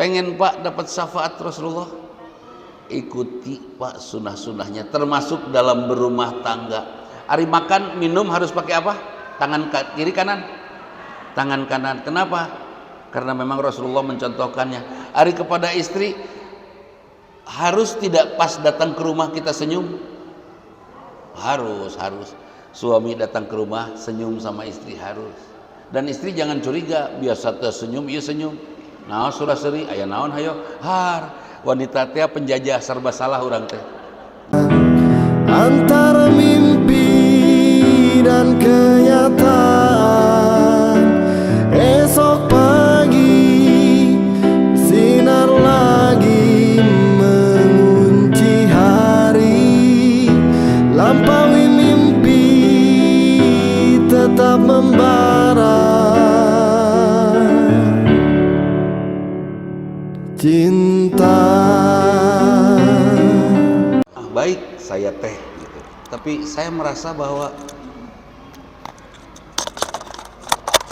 Pengen Pak dapat syafaat Rasulullah? Ikuti Pak sunnah-sunnahnya, termasuk dalam berumah tangga. Hari makan minum harus pakai apa? Tangan kiri kanan? Tangan kanan. Kenapa? Karena memang Rasulullah mencontohkannya. Hari kepada istri harus tidak pas datang ke rumah kita senyum? Harus. Suami datang ke rumah senyum sama istri harus. Dan istri jangan curiga, biasa tersenyum, iya senyum. Nah, surah seri, aya naon hayo? Har, wanita teh penjajah serba salah urang teh. Antara mimpi dan kenyataan, esok pagi sinar lagi mengunci hari. Lampaui mimpi tetap membara, cinta. Baik saya teh gitu. Tapi saya merasa bahwa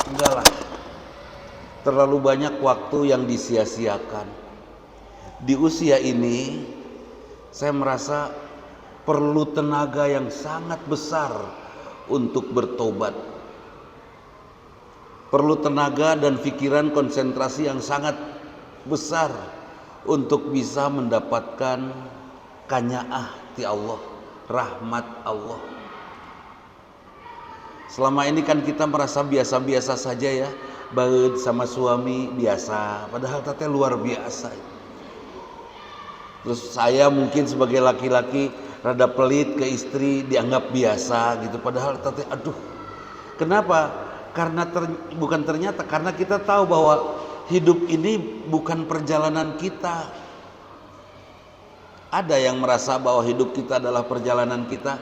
enggak lah, terlalu banyak waktu yang disia-siakan. Di usia ini saya merasa perlu tenaga yang sangat besar untuk bertobat. Perlu tenaga dan pikiran konsentrasi yang sangat besar untuk bisa mendapatkan kanyaah ti Allah, rahmat Allah. Selama ini kan kita merasa biasa-biasa saja ya, baud sama suami biasa, padahal tete luar biasa. Terus saya mungkin sebagai laki-laki rada pelit ke istri, dianggap biasa gitu, padahal tete aduh. Kenapa? Karena bukan ternyata, karena kita tahu bahwa hidup ini bukan perjalanan kita. Ada yang merasa bahwa hidup kita adalah perjalanan kita?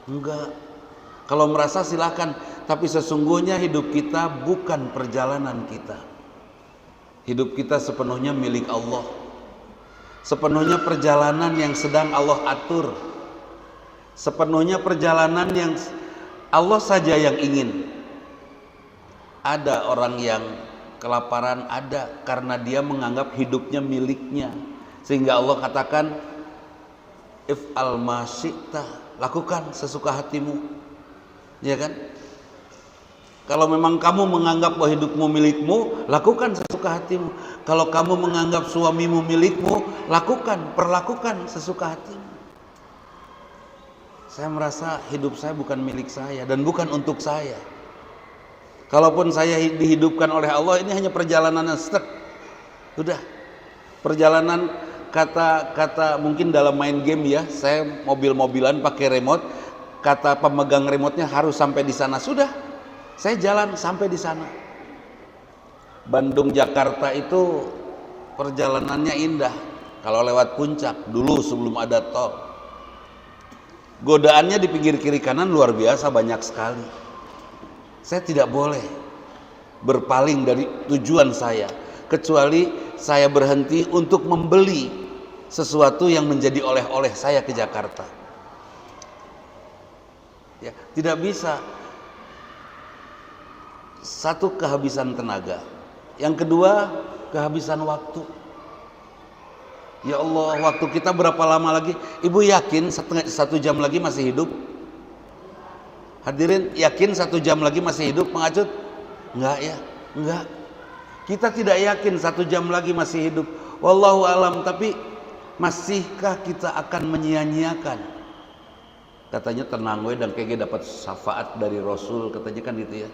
Enggak. Kalau merasa silahkan, tapi sesungguhnya hidup kita bukan perjalanan kita. Hidup kita sepenuhnya milik Allah. Sepenuhnya perjalanan yang sedang Allah atur. Sepenuhnya perjalanan yang Allah saja yang ingin. Ada orang yang kelaparan, ada karena dia menganggap hidupnya miliknya. Sehingga Allah katakan, if'al ma syi'ta, lakukan sesuka hatimu. Ya kan? Kalau memang kamu menganggap bahwa hidupmu milikmu, lakukan sesuka hatimu. Kalau kamu menganggap suamimu milikmu, perlakukan sesuka hatimu. Saya merasa hidup saya bukan milik saya dan bukan untuk saya. Kalaupun saya dihidupkan oleh Allah, ini hanya perjalanan stek. Udah. Perjalanan kata mungkin dalam main game ya, saya mobil-mobilan pakai remote, kata pemegang remote-nya harus sampai di sana. Sudah, saya jalan sampai di sana. Bandung Jakarta itu perjalanannya indah kalau lewat puncak dulu sebelum ada tol. Godaannya di pinggir kiri kanan luar biasa banyak sekali. Saya tidak boleh berpaling dari tujuan saya, kecuali saya berhenti untuk membeli sesuatu yang menjadi oleh-oleh saya ke Jakarta. Ya, tidak bisa. Satu, kehabisan tenaga. Yang kedua, kehabisan waktu. Ya Allah, waktu kita berapa lama lagi? Ibu yakin satu jam lagi masih hidup? Hadirin, yakin 1 jam lagi masih hidup, Pengacut? Enggak ya? Enggak. Kita tidak yakin 1 jam lagi masih hidup. Wallahu alam, tapi masihkah kita akan menyia-nyiakan? Katanya tenang we dan kayaknya dapat syafaat dari Rasul, katanya kan gitu ya.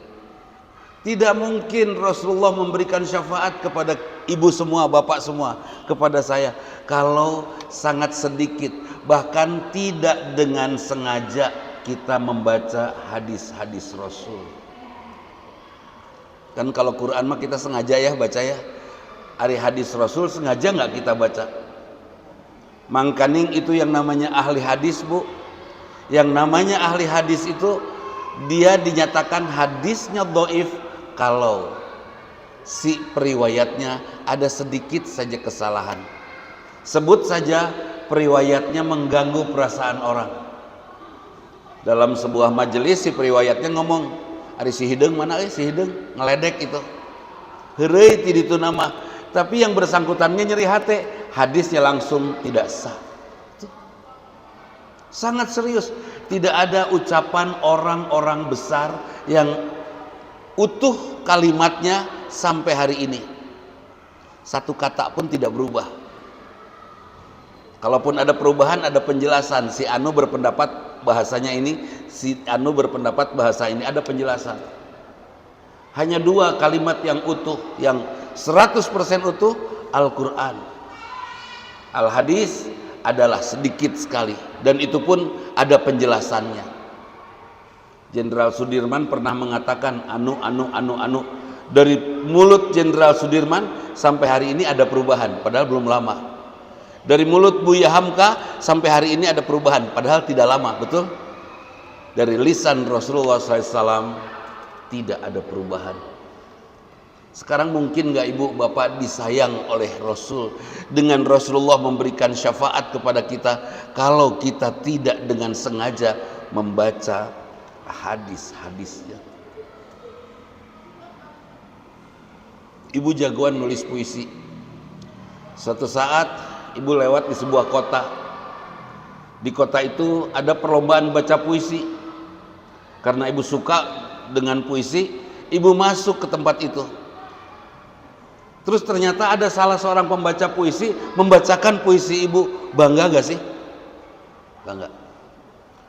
Tidak mungkin Rasulullah memberikan syafaat kepada ibu semua, bapak semua, kepada saya, kalau sangat sedikit, bahkan tidak dengan sengaja kita membaca hadis-hadis Rasul. Kan kalau Quran mah kita sengaja ya baca ya. Hari hadis Rasul sengaja nggak kita baca. Mangkaning itu yang namanya ahli hadis, Bu. Yang namanya ahli hadis itu dia dinyatakan hadisnya dhaif kalau si periwayatnya ada sedikit saja kesalahan. Sebut saja periwayatnya mengganggu perasaan orang. Dalam sebuah majelis si periwayatnya ngomong, ari si hideung mana si hideung ngeledek itu. Heureuy ti ditu nama tapi yang bersangkutannya nyeri hati, hadisnya langsung tidak sah. Sangat serius. Tidak ada ucapan orang-orang besar yang utuh kalimatnya sampai hari ini. Satu kata pun tidak berubah. Kalaupun ada perubahan, ada penjelasan. Si Anu berpendapat bahasanya ini, si Anu berpendapat bahasa ini, ada penjelasan. Hanya dua kalimat yang utuh, yang 100% utuh, Al-Quran. Al-Hadis adalah sedikit sekali, dan itu pun ada penjelasannya. Jenderal Sudirman pernah mengatakan anu. Dari mulut Jenderal Sudirman sampai hari ini ada perubahan, padahal belum lama. Dari mulut Buya Hamka sampai hari ini ada perubahan, padahal tidak lama, betul? Dari lisan Rasulullah SAW tidak ada perubahan. Sekarang mungkin nggak ibu bapak disayang oleh Rasul dengan Rasulullah memberikan syafaat kepada kita kalau kita tidak dengan sengaja membaca hadis-hadisnya. Ibu jagoan nulis puisi. Suatu saat ibu lewat di sebuah kota. Di kota itu ada perlombaan baca puisi. Karena ibu suka dengan puisi, ibu masuk ke tempat itu. Terus ternyata ada salah seorang pembaca puisi membacakan puisi ibu. Bangga gak sih? Bangga.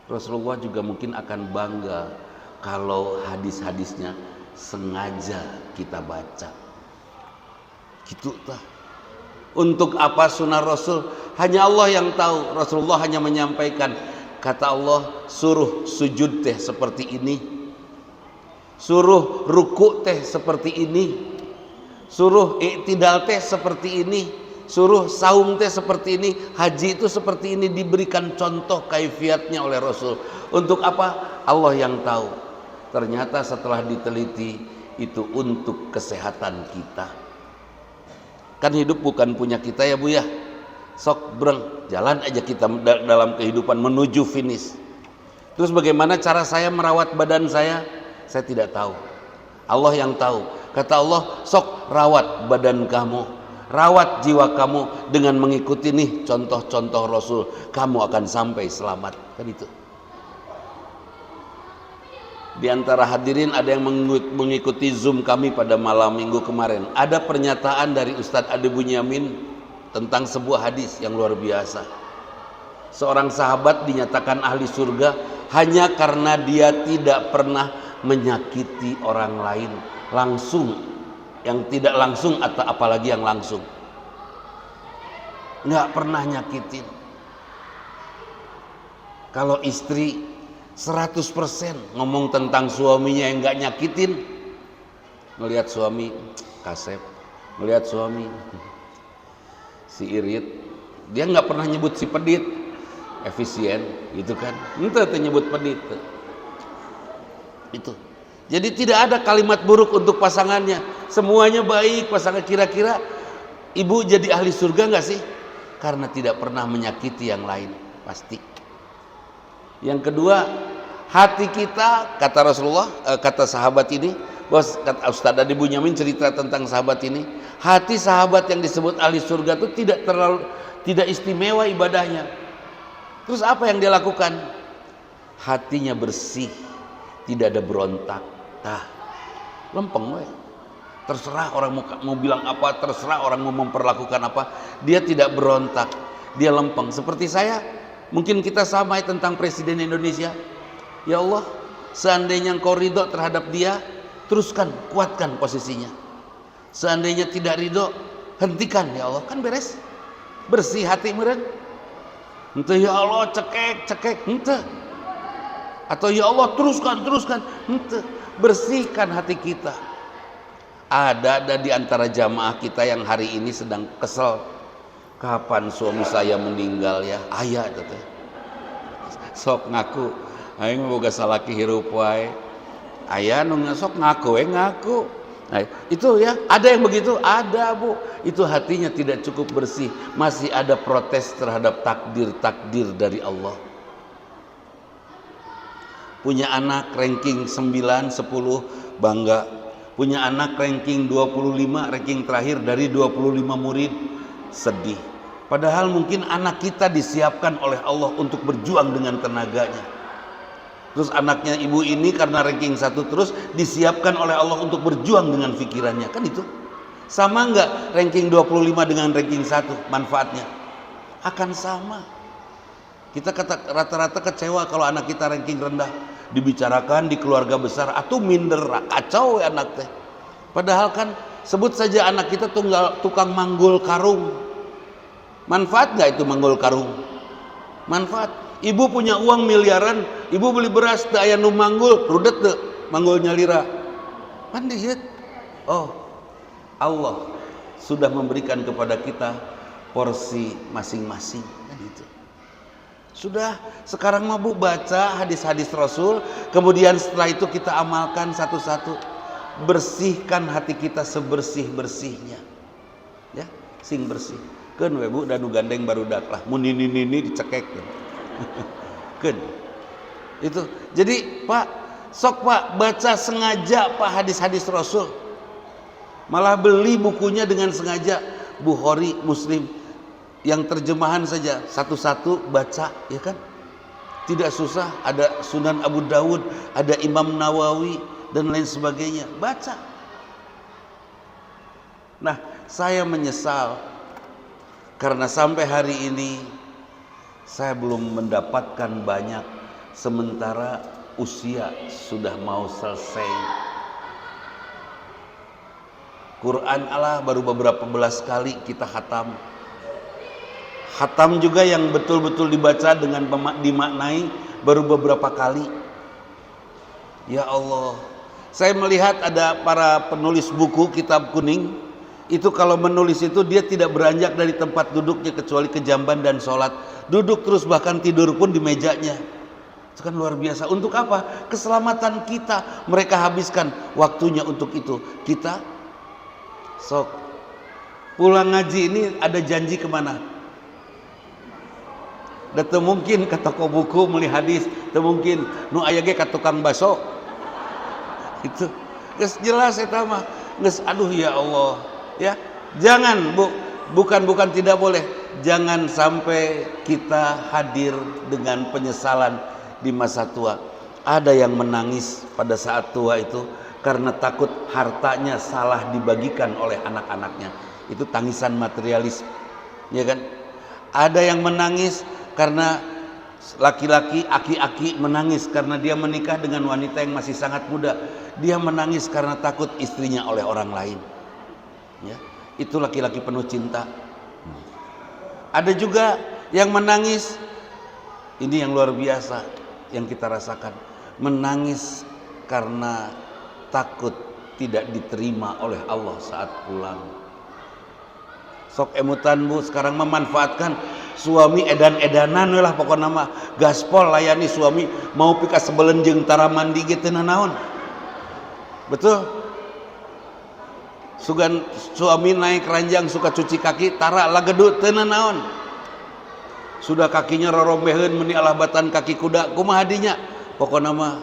Rasulullah juga mungkin akan bangga kalau hadis-hadisnya sengaja kita baca. Gitu tah. Untuk apa sunnah Rasul? Hanya Allah yang tahu. Rasulullah hanya menyampaikan, kata Allah, suruh sujud teh seperti ini, suruh ruku teh seperti ini, suruh i'tidal teh seperti ini, suruh saum teh seperti ini, haji itu seperti ini. Diberikan contoh kaifiatnya oleh Rasul. Untuk apa? Allah yang tahu. Ternyata setelah diteliti itu untuk kesehatan kita. Kan hidup bukan punya kita ya Bu ya. Sok breng, jalan aja kita dalam kehidupan menuju finish. Terus bagaimana cara saya merawat badan saya? Saya tidak tahu. Allah yang tahu. Kata Allah, sok rawat badan kamu, rawat jiwa kamu dengan mengikuti nih contoh-contoh Rasul. Kamu akan sampai selamat. Kan itu. Di antara hadirin ada yang mengikuti Zoom kami pada malam minggu kemarin. Ada pernyataan dari Ustadz Ade Bunyamin tentang sebuah hadis yang luar biasa. Seorang sahabat dinyatakan ahli surga hanya karena dia tidak pernah menyakiti orang lain langsung, yang tidak langsung atau apalagi yang langsung. Nggak pernah nyakitin. Kalau istri 100% ngomong tentang suaminya yang nggak nyakitin, melihat suami kasep, melihat suami si irit, dia nggak pernah nyebut si pedit, efisien, gitu kan? Ente nyebut pedit, itu. Jadi tidak ada kalimat buruk untuk pasangannya, semuanya baik pasangan. Kira-kira ibu jadi ahli surga nggak sih? Karena tidak pernah menyakiti yang lain, pasti. Yang kedua, hati kita, kata Rasulullah, kata sahabat ini, bos, kata Ustadz Ade Bunyamin cerita tentang sahabat ini, hati sahabat yang disebut ahli surga itu tidak istimewa ibadahnya. Terus apa yang dia lakukan? Hatinya bersih, tidak ada berontak. Nah, lempeng we. Terserah orang mau bilang apa, terserah orang mau memperlakukan apa, dia tidak berontak, dia lempeng. Seperti saya, mungkin kita sama tentang Presiden Indonesia. Ya Allah, seandainya engkau ridho terhadap dia, teruskan, kuatkan posisinya. Seandainya tidak ridho, hentikan ya Allah. Kan beres, bersih hati meren. Ente ya Allah cekek ente. Atau ya Allah teruskan ente. Bersihkan hati kita. Ada di antara jamaah kita yang hari ini sedang kesel. Kapan suami saya meninggal ya? Ayah itu teh. Sok ngaku, aing boga salaki hirup wae. Ayah nu sok ngaku ngaku. Nah, itu ya, ada yang begitu, ada Bu. Itu hatinya tidak cukup bersih, masih ada protes terhadap takdir dari Allah. Punya anak ranking 9, 10, bangga. punya anak ranking 25, ranking terakhir dari 25 murid, sedih. Padahal mungkin anak kita disiapkan oleh Allah untuk berjuang dengan tenaganya. Terus anaknya ibu ini karena ranking 1 terus disiapkan oleh Allah untuk berjuang dengan pikirannya. Kan itu sama enggak ranking 25 dengan ranking 1 manfaatnya? Akan sama. Kita rata-rata kecewa kalau anak kita ranking rendah, dibicarakan di keluarga besar atau minder, kacau ya anak teh. Padahal kan sebut saja anak kita tukang manggul karung. Manfaat nggak itu manggul karung? Manfaat. Ibu punya uang miliaran, ibu beli beras teu aya nu manggul, rudet teu manggulnya lira. Pandai. Oh, Allah sudah memberikan kepada kita porsi masing-masing kan gitu. Sudah, sekarang mah Bu baca hadis-hadis Rasul, kemudian setelah itu kita amalkan satu-satu. Bersihkan hati kita sebersih-bersihnya. Ya, sing bersih. Keun we Bu danu gandeng barudak lah, mun nini dicekek. Keun. Itu. Jadi, Pak, sok Pak baca sengaja Pak hadis-hadis Rasul. Malah beli bukunya dengan sengaja, Bukhari, Muslim, yang terjemahan saja satu-satu baca, ya kan? Tidak susah. Ada Sunan Abu Dawud, ada Imam Nawawi dan lain sebagainya, baca. Nah, saya menyesal karena sampai hari ini saya belum mendapatkan banyak, sementara usia sudah mau selesai. Quran Allah baru beberapa belas kali kita khatam. Khatam juga yang betul-betul dibaca dengan dimaknai baru beberapa kali. Ya Allah, saya melihat ada para penulis buku kitab kuning, itu kalau menulis itu dia tidak beranjak dari tempat duduknya kecuali ke jamban dan sholat. Duduk terus, bahkan tidur pun di mejanya. Itu kan luar biasa. Untuk apa? Keselamatan kita. Mereka habiskan waktunya untuk itu. Kita sok pulang ngaji ini ada janji kemana? Dan mungkin ke toko buku beli hadis, mungkin nu aya ge ka tukang baso. Itu geus jelas eta mah. Geus aduh ya Allah. Ya, jangan Bu, bukan tidak boleh. Jangan sampai kita hadir dengan penyesalan di masa tua. Ada yang menangis pada saat tua itu karena takut hartanya salah dibagikan oleh anak-anaknya. Itu tangisan materialis. Ya kan? Ada yang menangis karena laki-laki, aki-aki menangis karena dia menikah dengan wanita yang masih sangat muda. Dia menangis karena takut istrinya oleh orang lain. Ya, itu laki-laki penuh cinta. Ada juga yang menangis, ini yang luar biasa yang kita rasakan, menangis karena takut tidak diterima oleh Allah saat pulang. Sok emutan Bu, sekarang memanfaatkan suami edan-edanan lah pokoknya mah gaspol layani suami mau pika sebelen jeung tara mandi gitu naon. Betul? Sugan suami naik ranjang suka cuci kaki tara lagedut teu naon. Sudah kakinya rorombeheun meni alabatan kaki kuda kumaha dinya? Pokoknya mah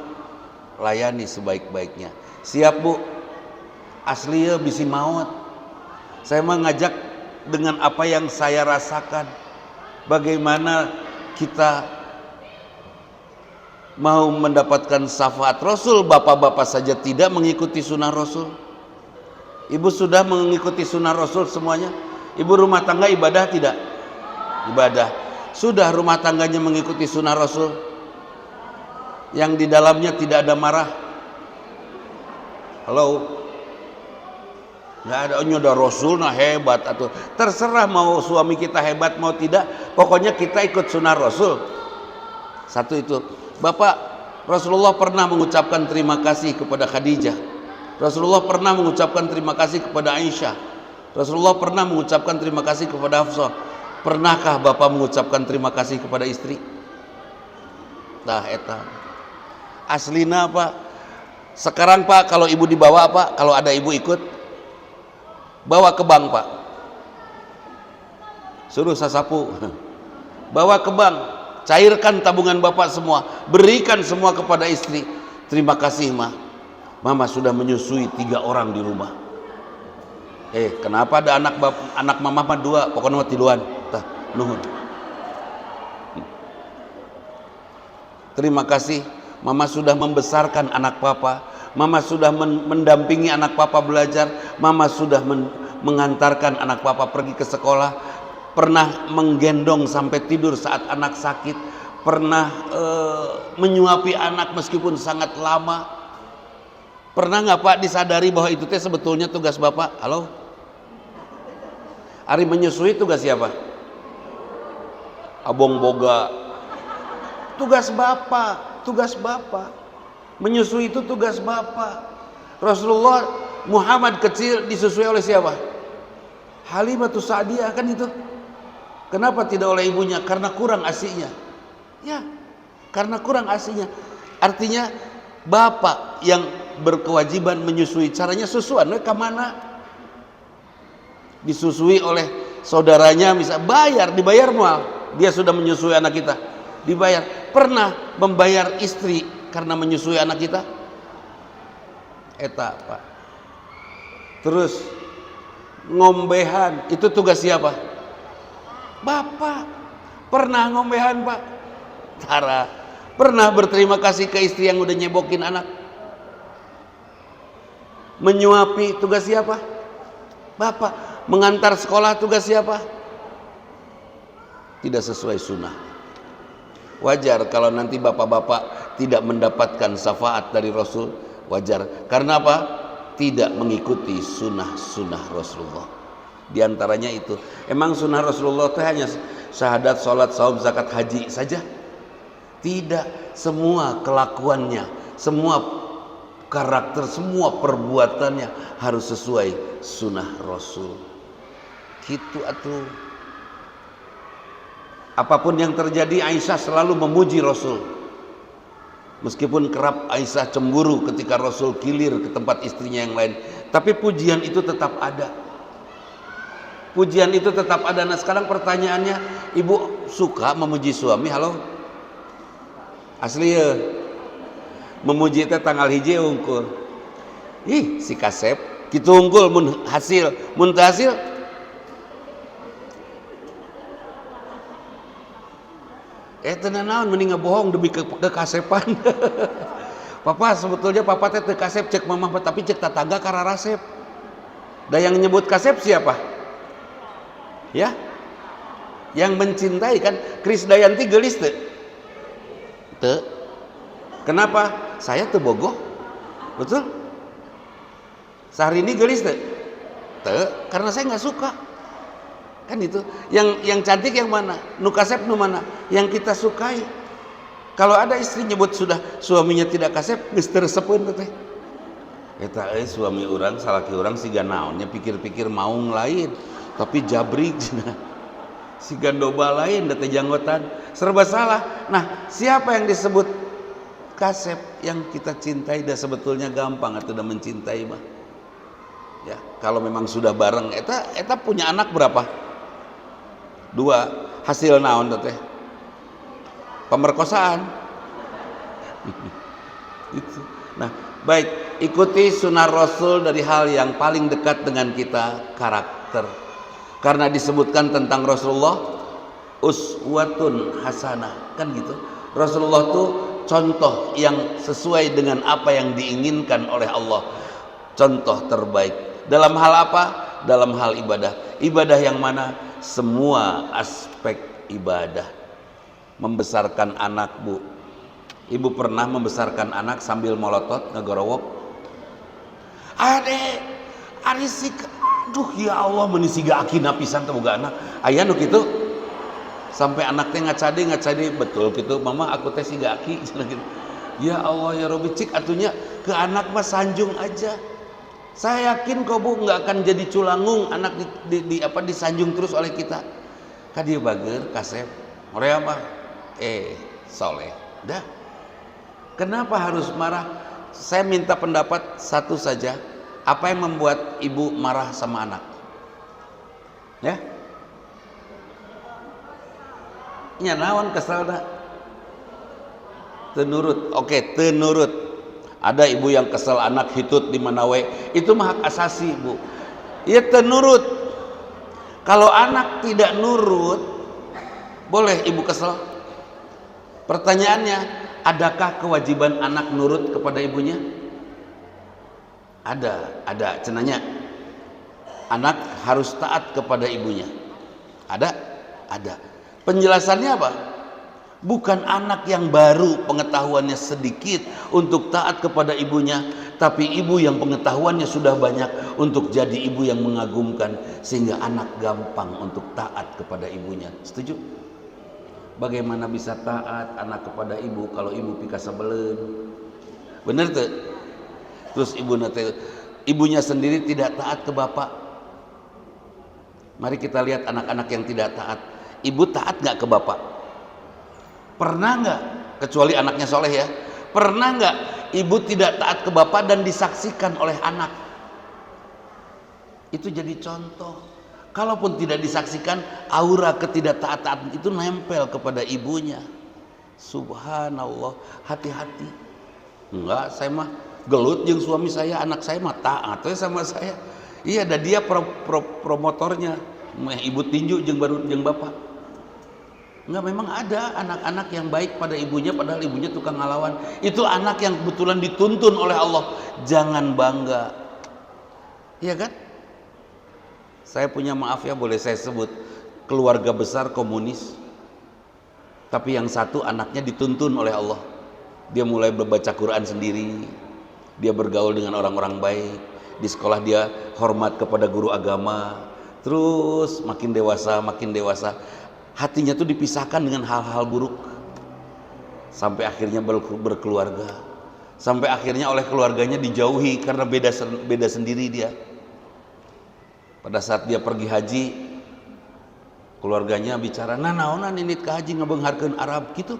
layani sebaik-baiknya. Siap Bu? Asli ya bisi maot. Saya mah ngajak dengan apa yang saya rasakan. Bagaimana kita mau mendapatkan syafaat Rasul, bapak-bapak saja tidak mengikuti sunnah Rasul. Ibu sudah mengikuti sunnah Rasul semuanya. Ibu rumah tangga ibadah tidak? Ibadah. Sudah rumah tangganya mengikuti sunnah Rasul, yang di dalamnya tidak ada marah. Halo? Nggak ada, nyoda Rasul nah hebat atau terserah mau suami kita hebat mau tidak, pokoknya kita ikut sunnah Rasul. Satu itu. Bapak, Rasulullah pernah mengucapkan terima kasih kepada Khadijah. Rasulullah pernah mengucapkan terima kasih kepada Aisyah. Rasulullah pernah mengucapkan terima kasih kepada Hafsah. Pernahkah Bapak mengucapkan terima kasih kepada istri? Tah eta. Aslina Pak. Sekarang Pak, kalau ibu dibawa Pak, kalau ada ibu ikut, bawa ke bank Pak, suruh sasapu, bawa ke bank, cairkan tabungan Bapak semua, berikan semua kepada istri. Terima kasih mah, Mama sudah menyusui 3 orang di rumah. Kenapa ada anak mama mah 2, pokoknya tiluan. Tah, nuhun. Terima kasih, mama sudah membesarkan anak papa. Mama sudah mendampingi anak papa belajar. Mama sudah mengantarkan anak papa pergi ke sekolah. Pernah menggendong sampai tidur saat anak sakit. Pernah menyuapi anak meskipun sangat lama. Pernah nggak Pak disadari bahwa itu teh sebetulnya tugas Bapak? Halo? Ari menyusui tugas siapa? Abong boga. Tugas Bapak, tugas Bapak. Menyusui itu tugas Bapak. Rasulullah Muhammad kecil disusui oleh siapa? Halimatus Sa'diyah, kan itu. Kenapa tidak oleh ibunya? Karena kurang ASI-nya. Ya, karena kurang ASI-nya. Artinya bapak yang berkewajiban menyusui, caranya susuan ke mana? Disusui oleh saudaranya, bisa dibayar mual. Dia sudah menyusui anak kita, dibayar. Pernah membayar istri karena menyusui anak kita? Eta Pak. Terus ngombehan, itu tugas siapa? Bapak. Pernah ngombehan Pak? Tara. Pernah berterima kasih ke istri yang udah nyebokin anak? Menyuapi, tugas siapa? Bapak. Mengantar sekolah, tugas siapa? Tidak sesuai sunnah. Wajar kalau nanti bapak-bapak tidak mendapatkan syafaat dari Rasul. Wajar. Karena apa? Tidak mengikuti sunnah-sunnah Rasulullah. Di antaranya itu. Emang sunnah Rasulullah itu hanya syahadat, sholat, saum, zakat, haji saja? Tidak. Semua kelakuannya, semua karakter, semua perbuatannya harus sesuai sunnah Rasul. Gitu atuh. Apapun yang terjadi, Aisyah selalu memuji Rasul. Meskipun kerap Aisyah cemburu ketika Rasul kilir ke tempat istrinya yang lain, tapi pujian itu tetap ada. Pujian itu tetap ada. Nah sekarang pertanyaannya, ibu suka memuji suami? Halo? Asli ya? Memuji itu tanggal hiji unggul. Ih si Kasep gitu unggul mun hasil, mun teu hasil tenan naon mending ngebohong demi kekasepan. Papa sebetulnya papa teh teu kasep cek mama, tapi cek tetangga kararasep. Dan yang nyebut kasep siapa? Ya? Yang mencintai kan Krisdayanti geulis teu? Teu. Kenapa? Saya teu bogoh. Betul? Syahrini geulis teu? Teu, karena saya nggak suka. Kan itu. Yang cantik yang mana? Nu kasep nu mana? Yang kita sukai. Kalau ada istri nyebut sudah suaminya tidak kasep, geus teuresepeun teh. Eta suami orang, salaki orang siga naonnya pikir-pikir maung lain, tapi jabrik cenah. Siga doba lain da teh janggotan, serba salah. Nah, siapa yang disebut kasep? Yang kita cintai dah sebetulnya gampang atau dah mencintai mah. Ya, kalau memang sudah bareng, eta punya anak berapa? 2. Hasil naon teh? Pemerkosaan. Itu. Nah, baik, ikuti sunnah Rasul dari hal yang paling dekat dengan kita, karakter. Karena disebutkan tentang Rasulullah uswatun hasanah, kan gitu. Rasulullah tuh contoh yang sesuai dengan apa yang diinginkan oleh Allah. Contoh terbaik. Dalam hal apa? Dalam hal ibadah. Ibadah yang mana? Semua aspek ibadah. Membesarkan anak, Bu. Ibu pernah membesarkan anak sambil molotot ngagorowok? Ade, ari sik, aduh ya Allah menisiga akina pisan teh boga anak. Aya nu kitu? Sampai anak teh ngacade betul gitu, mama aku teh siga aki gitu. Ya Allah ya Rabbi, cik atunya ke anak mah sanjung aja. Saya yakin kok Bu nggak akan jadi culangung anak disanjung terus oleh kita. Ka dieu bager kasep. Morea mah soleh. Dah. Kenapa harus marah? Saya minta pendapat satu saja. Apa yang membuat ibu marah sama anak? Ya? Nya naon kesal dah? Tenurut. Oke, tenurut. Ada ibu yang kesel anak hitut di manawe, itu mah hak asasi bu. Ia tenurut. Kalau anak tidak nurut, boleh ibu kesel. Pertanyaannya, adakah kewajiban anak nurut kepada ibunya? Ada. Cenanya, anak harus taat kepada ibunya. Ada. Penjelasannya apa? Bukan anak yang baru pengetahuannya sedikit untuk taat kepada ibunya, tapi ibu yang pengetahuannya sudah banyak untuk jadi ibu yang mengagumkan, sehingga anak gampang untuk taat kepada ibunya. Setuju? Bagaimana bisa taat anak kepada ibu kalau ibu pika sebelen? Bener tuh? Terus ibunya sendiri tidak taat ke bapak. Mari kita lihat anak-anak yang tidak taat. Ibu taat gak ke bapak? Pernah nggak, kecuali anaknya soleh ya, pernah nggak ibu tidak taat ke bapak dan disaksikan oleh anak? Itu jadi contoh. Kalaupun tidak disaksikan, aura ketidaktaatan itu nempel kepada ibunya. Subhanallah, hati-hati. Enggak, saya mah gelut jeung suami saya, anak saya mah taat sama saya. Iya, ada dia promotornya. Ibu tinju jeung bapak. Enggak, memang ada anak-anak yang baik pada ibunya padahal ibunya tukang ngalawan. Itu anak yang kebetulan dituntun oleh Allah. Jangan bangga. Iya kan? Saya punya, maaf ya boleh saya sebut, keluarga besar komunis. Tapi yang satu anaknya dituntun oleh Allah. Dia mulai membaca Quran sendiri. Dia bergaul dengan orang-orang baik. Di sekolah dia hormat kepada guru agama. Terus makin dewasa hatinya tuh dipisahkan dengan hal-hal buruk, sampai akhirnya berkeluarga, sampai akhirnya oleh keluarganya dijauhi karena beda sendiri dia. Pada saat dia pergi haji, keluarganya bicara, nah naonan ini ke haji ngabeungharkeun Arab gitu.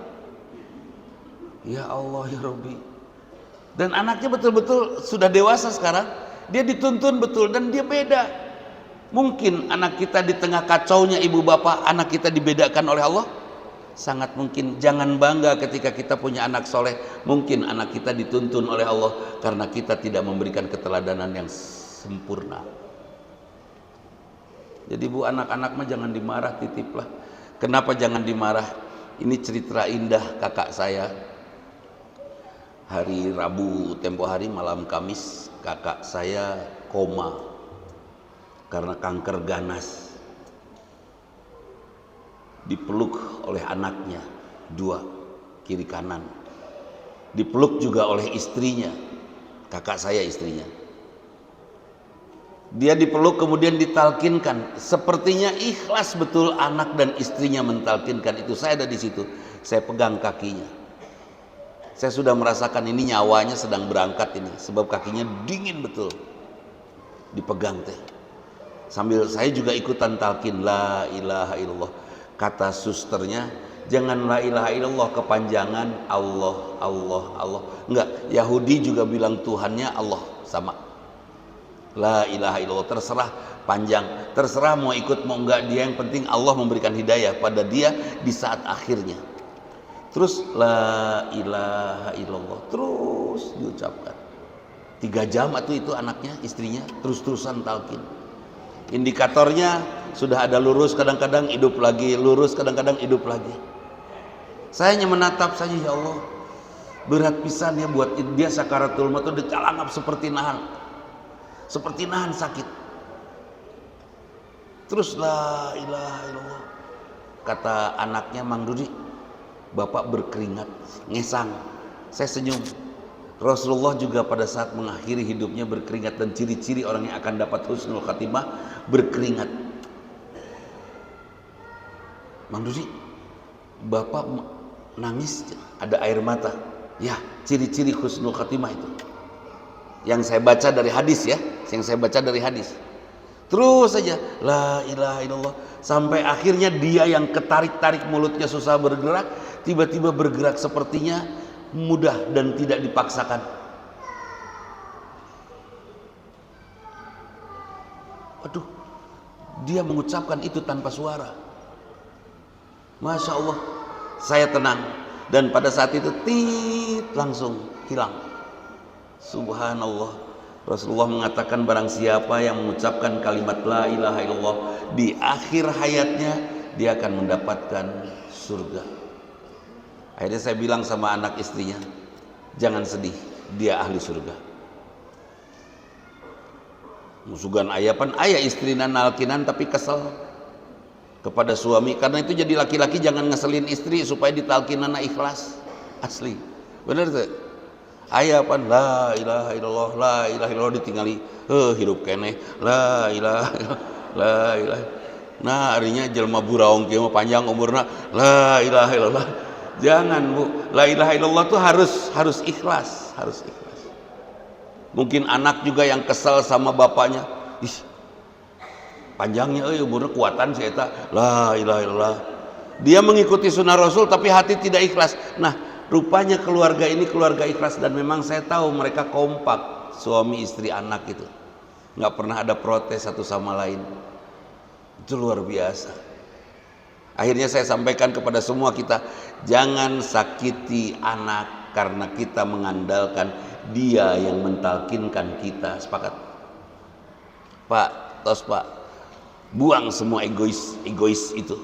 Ya Allah ya Rabbi. Dan anaknya betul-betul sudah dewasa sekarang, dia dituntun betul dan dia beda. Mungkin anak kita di tengah kacaunya ibu bapak, anak kita dibedakan oleh Allah? Sangat mungkin. Jangan bangga ketika kita punya anak soleh. Mungkin anak kita dituntun oleh Allah karena kita tidak memberikan keteladanan yang sempurna. Jadi bu, anak-anak mah jangan dimarah, titiplah. Kenapa jangan dimarah? Ini cerita indah kakak saya. Hari Rabu tempo hari malam Kamis, kakak saya koma karena kanker ganas. Dipeluk oleh anaknya dua, kiri kanan. Dipeluk juga oleh istrinya, kakak saya istrinya. Dia dipeluk kemudian ditalkinkan. Sepertinya ikhlas betul anak dan istrinya mentalkinkan itu. Saya ada di situ, saya pegang kakinya. Saya sudah merasakan ini nyawanya sedang berangkat ini, sebab kakinya dingin betul. Dipegang teh. Sambil saya juga ikutan talkin la ilaha illallah. Kata susternya, jangan la ilaha illallah kepanjangan Allah, Allah, Allah. Enggak, Yahudi juga bilang Tuhannya Allah, sama. La ilaha illallah, terserah panjang, terserah mau ikut mau enggak dia, yang penting Allah memberikan hidayah pada dia di saat akhirnya. Terus la ilaha illallah terus diucapkan. 3 jam itu anaknya, istrinya terus-terusan talkin. Indikatornya sudah ada lurus, kadang-kadang hidup lagi, lurus, kadang-kadang hidup lagi. Saya hanya menatap saja, ya Allah, berat pisan ya buat dia sakaratul maut itu dicalangap seperti nahan sakit. Terus la ilaha illallah. Kata anaknya, Mang Dudi, bapak berkeringat, ngesang. Saya senyum. Rasulullah juga pada saat mengakhiri hidupnya berkeringat, dan ciri-ciri orang yang akan dapat husnul khatimah berkeringat. Mang Dudi, bapak nangis, ada air mata. Ya, ciri-ciri husnul khatimah itu. Yang saya baca dari hadis ya, Terus saja la ilaha illallah sampai akhirnya dia yang ketarik-tarik mulutnya susah bergerak, tiba-tiba bergerak sepertinya mudah dan tidak dipaksakan. Waduh, dia mengucapkan itu tanpa suara. Masya Allah, saya tenang. Dan pada saat itu langsung hilang. Subhanallah. Rasulullah mengatakan barang siapa yang mengucapkan kalimat la ilaha illallah di akhir hayatnya, dia akan mendapatkan surga. Akhirnya saya bilang sama anak istrinya, jangan sedih, dia ahli surga. Musugan ayapan ayah istrina nalkinan tapi kesel kepada suami, karena itu jadi laki-laki jangan ngeselin istri supaya ditalkinana ikhlas. Asli bener tuh ayapan la ilaha illallah, la ilaha illallah ditinggali hidup keneh la ilaha la ilaha. Nah harinya jelma buraong kieu panjang umurna la ilaha illallah. Jangan Bu, la ilaha illallah tuh harus ikhlas, harus ikhlas. Mungkin anak juga yang kesal sama bapaknya, ih panjangnya umurnya kuatan si eta la ilaha illallah. Dia mengikuti sunnah Rasul tapi hati tidak ikhlas. Nah rupanya keluarga ini keluarga ikhlas, dan memang saya tahu mereka kompak, suami istri anak itu nggak pernah ada protes satu sama lain. Itu luar biasa. Akhirnya saya sampaikan kepada semua kita, jangan sakiti anak karena kita mengandalkan dia yang mentalkinkan kita. Sepakat Pak? Tos Pak, buang semua egois itu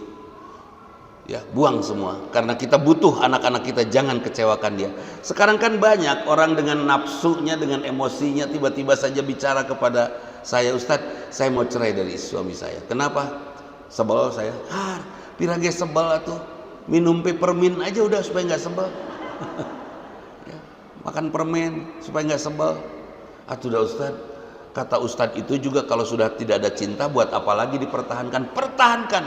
ya, buang semua, karena kita butuh anak-anak kita, jangan kecewakan dia. Sekarang kan banyak orang dengan nafsunya, dengan emosinya tiba-tiba saja bicara kepada saya, Ustadz saya mau cerai dari suami saya. Kenapa? Sebel saya. Pirage sebel atuh, minum peppermint aja udah supaya nggak sebel. Ya, makan permen supaya nggak sebel. Atuh dah Ustadz, kata Ustadz itu juga kalau sudah tidak ada cinta buat apa lagi dipertahankan? Pertahankan.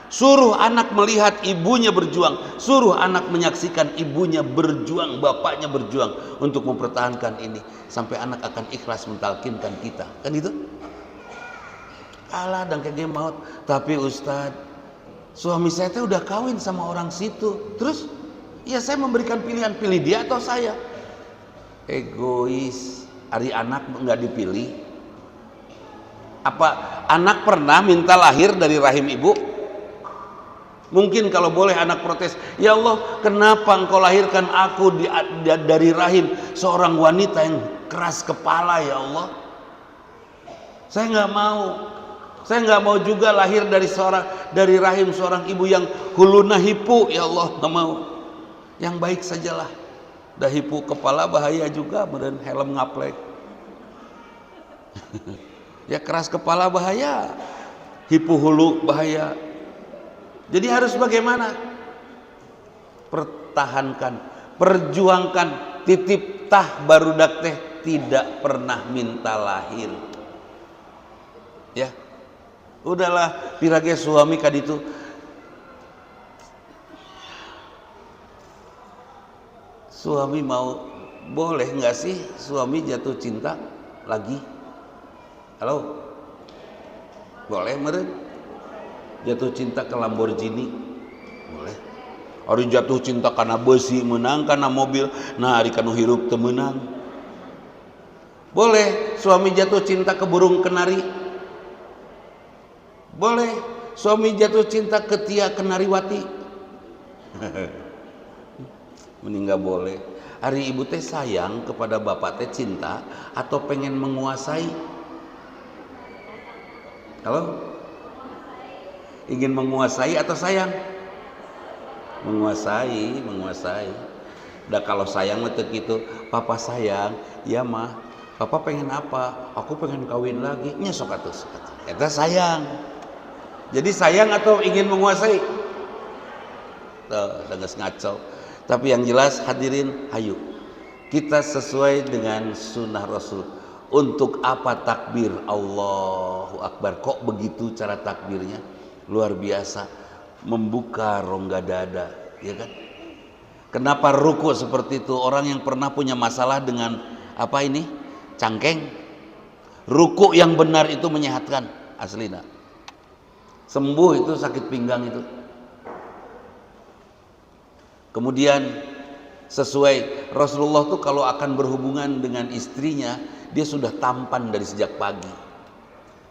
Suruh anak melihat ibunya berjuang, suruh anak menyaksikan ibunya berjuang, bapaknya berjuang untuk mempertahankan ini, sampai anak akan ikhlas mentalkinkan kita. Kan itu? Alah dan kayak maut. Tapi Ustadz, suami saya tuh udah kawin sama orang situ. Terus ya saya memberikan pilihan, pilih dia atau saya. Egois. Ari anak nggak dipilih. Apa anak pernah minta lahir dari rahim ibu? Mungkin kalau boleh anak protes, ya Allah kenapa engkau lahirkan aku dari rahim seorang wanita yang keras kepala, ya Allah. Saya nggak mau. Saya nggak mau juga lahir dari rahim seorang ibu yang huluna hipu, ya Allah, nggak mau. Yang baik sajalah. Dah hipu kepala bahaya juga, meren helm ngaplek. Ya keras kepala bahaya, hipu hulu bahaya. Jadi harus bagaimana? Pertahankan, perjuangkan. Titip tah barudak teh tidak pernah minta lahir. Ya. Udahlah pirage suami kaditu. Suami mau, boleh nggak sih suami jatuh cinta lagi? Halo? Boleh meren? Jatuh cinta ke Lamborghini? Boleh. Hari jatuh cinta karena besi menang, karena mobil, nah hari kanu hirup teu meunang. Boleh suami jatuh cinta ke burung kenari? Boleh suami jatuh cinta ke Tia Kenariwati? Mending gak boleh. Hari ibu teh sayang kepada bapak teh cinta atau pengen menguasai? Halo? Ingin menguasai atau sayang? Menguasai. Udah kalau sayang mah teu kitu, papa sayang, ya mah. Papa pengen apa? Aku pengen kawin lagi. Nya sok atuh. Eta sayang. Jadi sayang atau ingin menguasai? Tuh, udah ngaco. Tapi yang jelas hadirin, hayu kita sesuai dengan sunnah Rasul. Untuk apa takbir Allahu Akbar? Kok begitu cara takbirnya? Luar biasa, membuka rongga dada, ya kan? Kenapa ruku seperti itu? Orang yang pernah punya masalah dengan apa ini? Cangkeng. Ruku yang benar itu menyehatkan, aslina. Sembuh itu sakit pinggang itu. Kemudian sesuai Rasulullah tuh kalau akan berhubungan dengan istrinya, dia sudah tampan dari sejak pagi,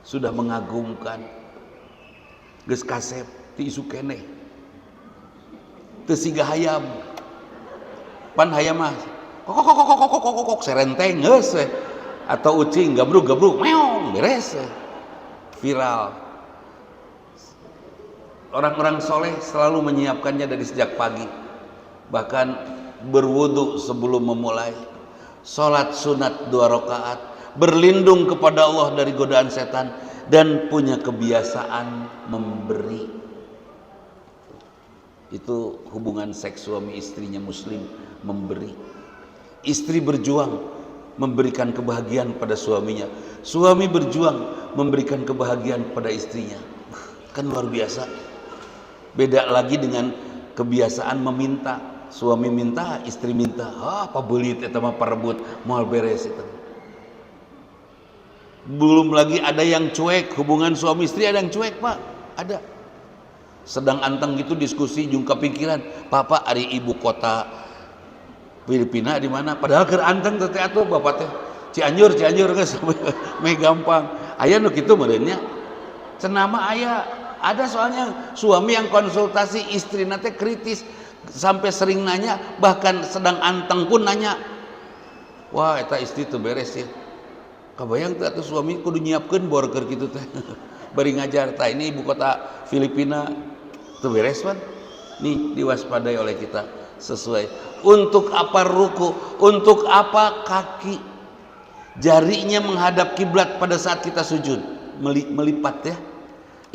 sudah mengagumkan. Geus kasep ti isu keneh teu siga hayam. Pan hayam mah kok serenteng geus atau ucing gabruk meong beres viral. Orang-orang soleh selalu menyiapkannya dari sejak pagi, bahkan berwudu sebelum memulai, sholat sunat 2 rakaat, berlindung kepada Allah dari godaan setan, dan punya kebiasaan memberi. Itu hubungan seks suami istrinya muslim, memberi. Istri berjuang memberikan kebahagiaan pada suaminya, suami berjuang memberikan kebahagiaan pada istrinya. Kan luar biasa. Beda lagi dengan kebiasaan meminta, suami minta, istri minta. Apa belit eta mah parebut moal beres itu. Belum lagi ada yang cuek, hubungan suami istri ada yang cuek, Pak. Ada. Sedang anteng gitu diskusi jungka pikiran, Papa ari ibu kota Filipina di mana? Padahal keur anteng teh atuh bapak teh. Cianjur geus meh gampang. Aya nu kitu meureunnya. Cenama aya. Ada soalnya suami yang konsultasi istri nate kritis sampai sering nanya, bahkan sedang anteng pun nanya. Wah, eta istri teu beres ya. Kabayang teh atuh suami kudu nyiapkeun bor keur kitu teh. Bari ngajar tah ini ibu kota Filipina teu beres pan. Nih diwaspadai oleh kita sesuai. Untuk apa ruku? Untuk apa kaki? Jarinya menghadap kiblat pada saat kita sujud, melipat ya.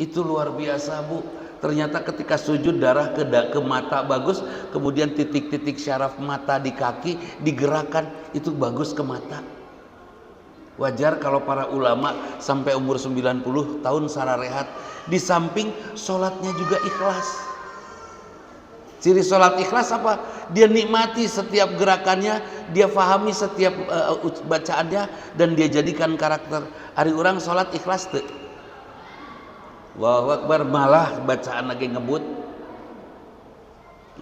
Itu luar biasa, Bu. Ternyata ketika sujud darah ke mata bagus, kemudian titik-titik syaraf mata di kaki digerakkan, itu bagus ke mata. Wajar kalau para ulama sampai umur 90 tahun sararehat. Di samping sholatnya juga ikhlas. Ciri sholat ikhlas apa? Dia nikmati setiap gerakannya, dia fahami setiap bacaannya, dan dia jadikan karakter. Ari urang sholat ikhlas tuh. Allahu Akbar, malah bacaan lagi ngebut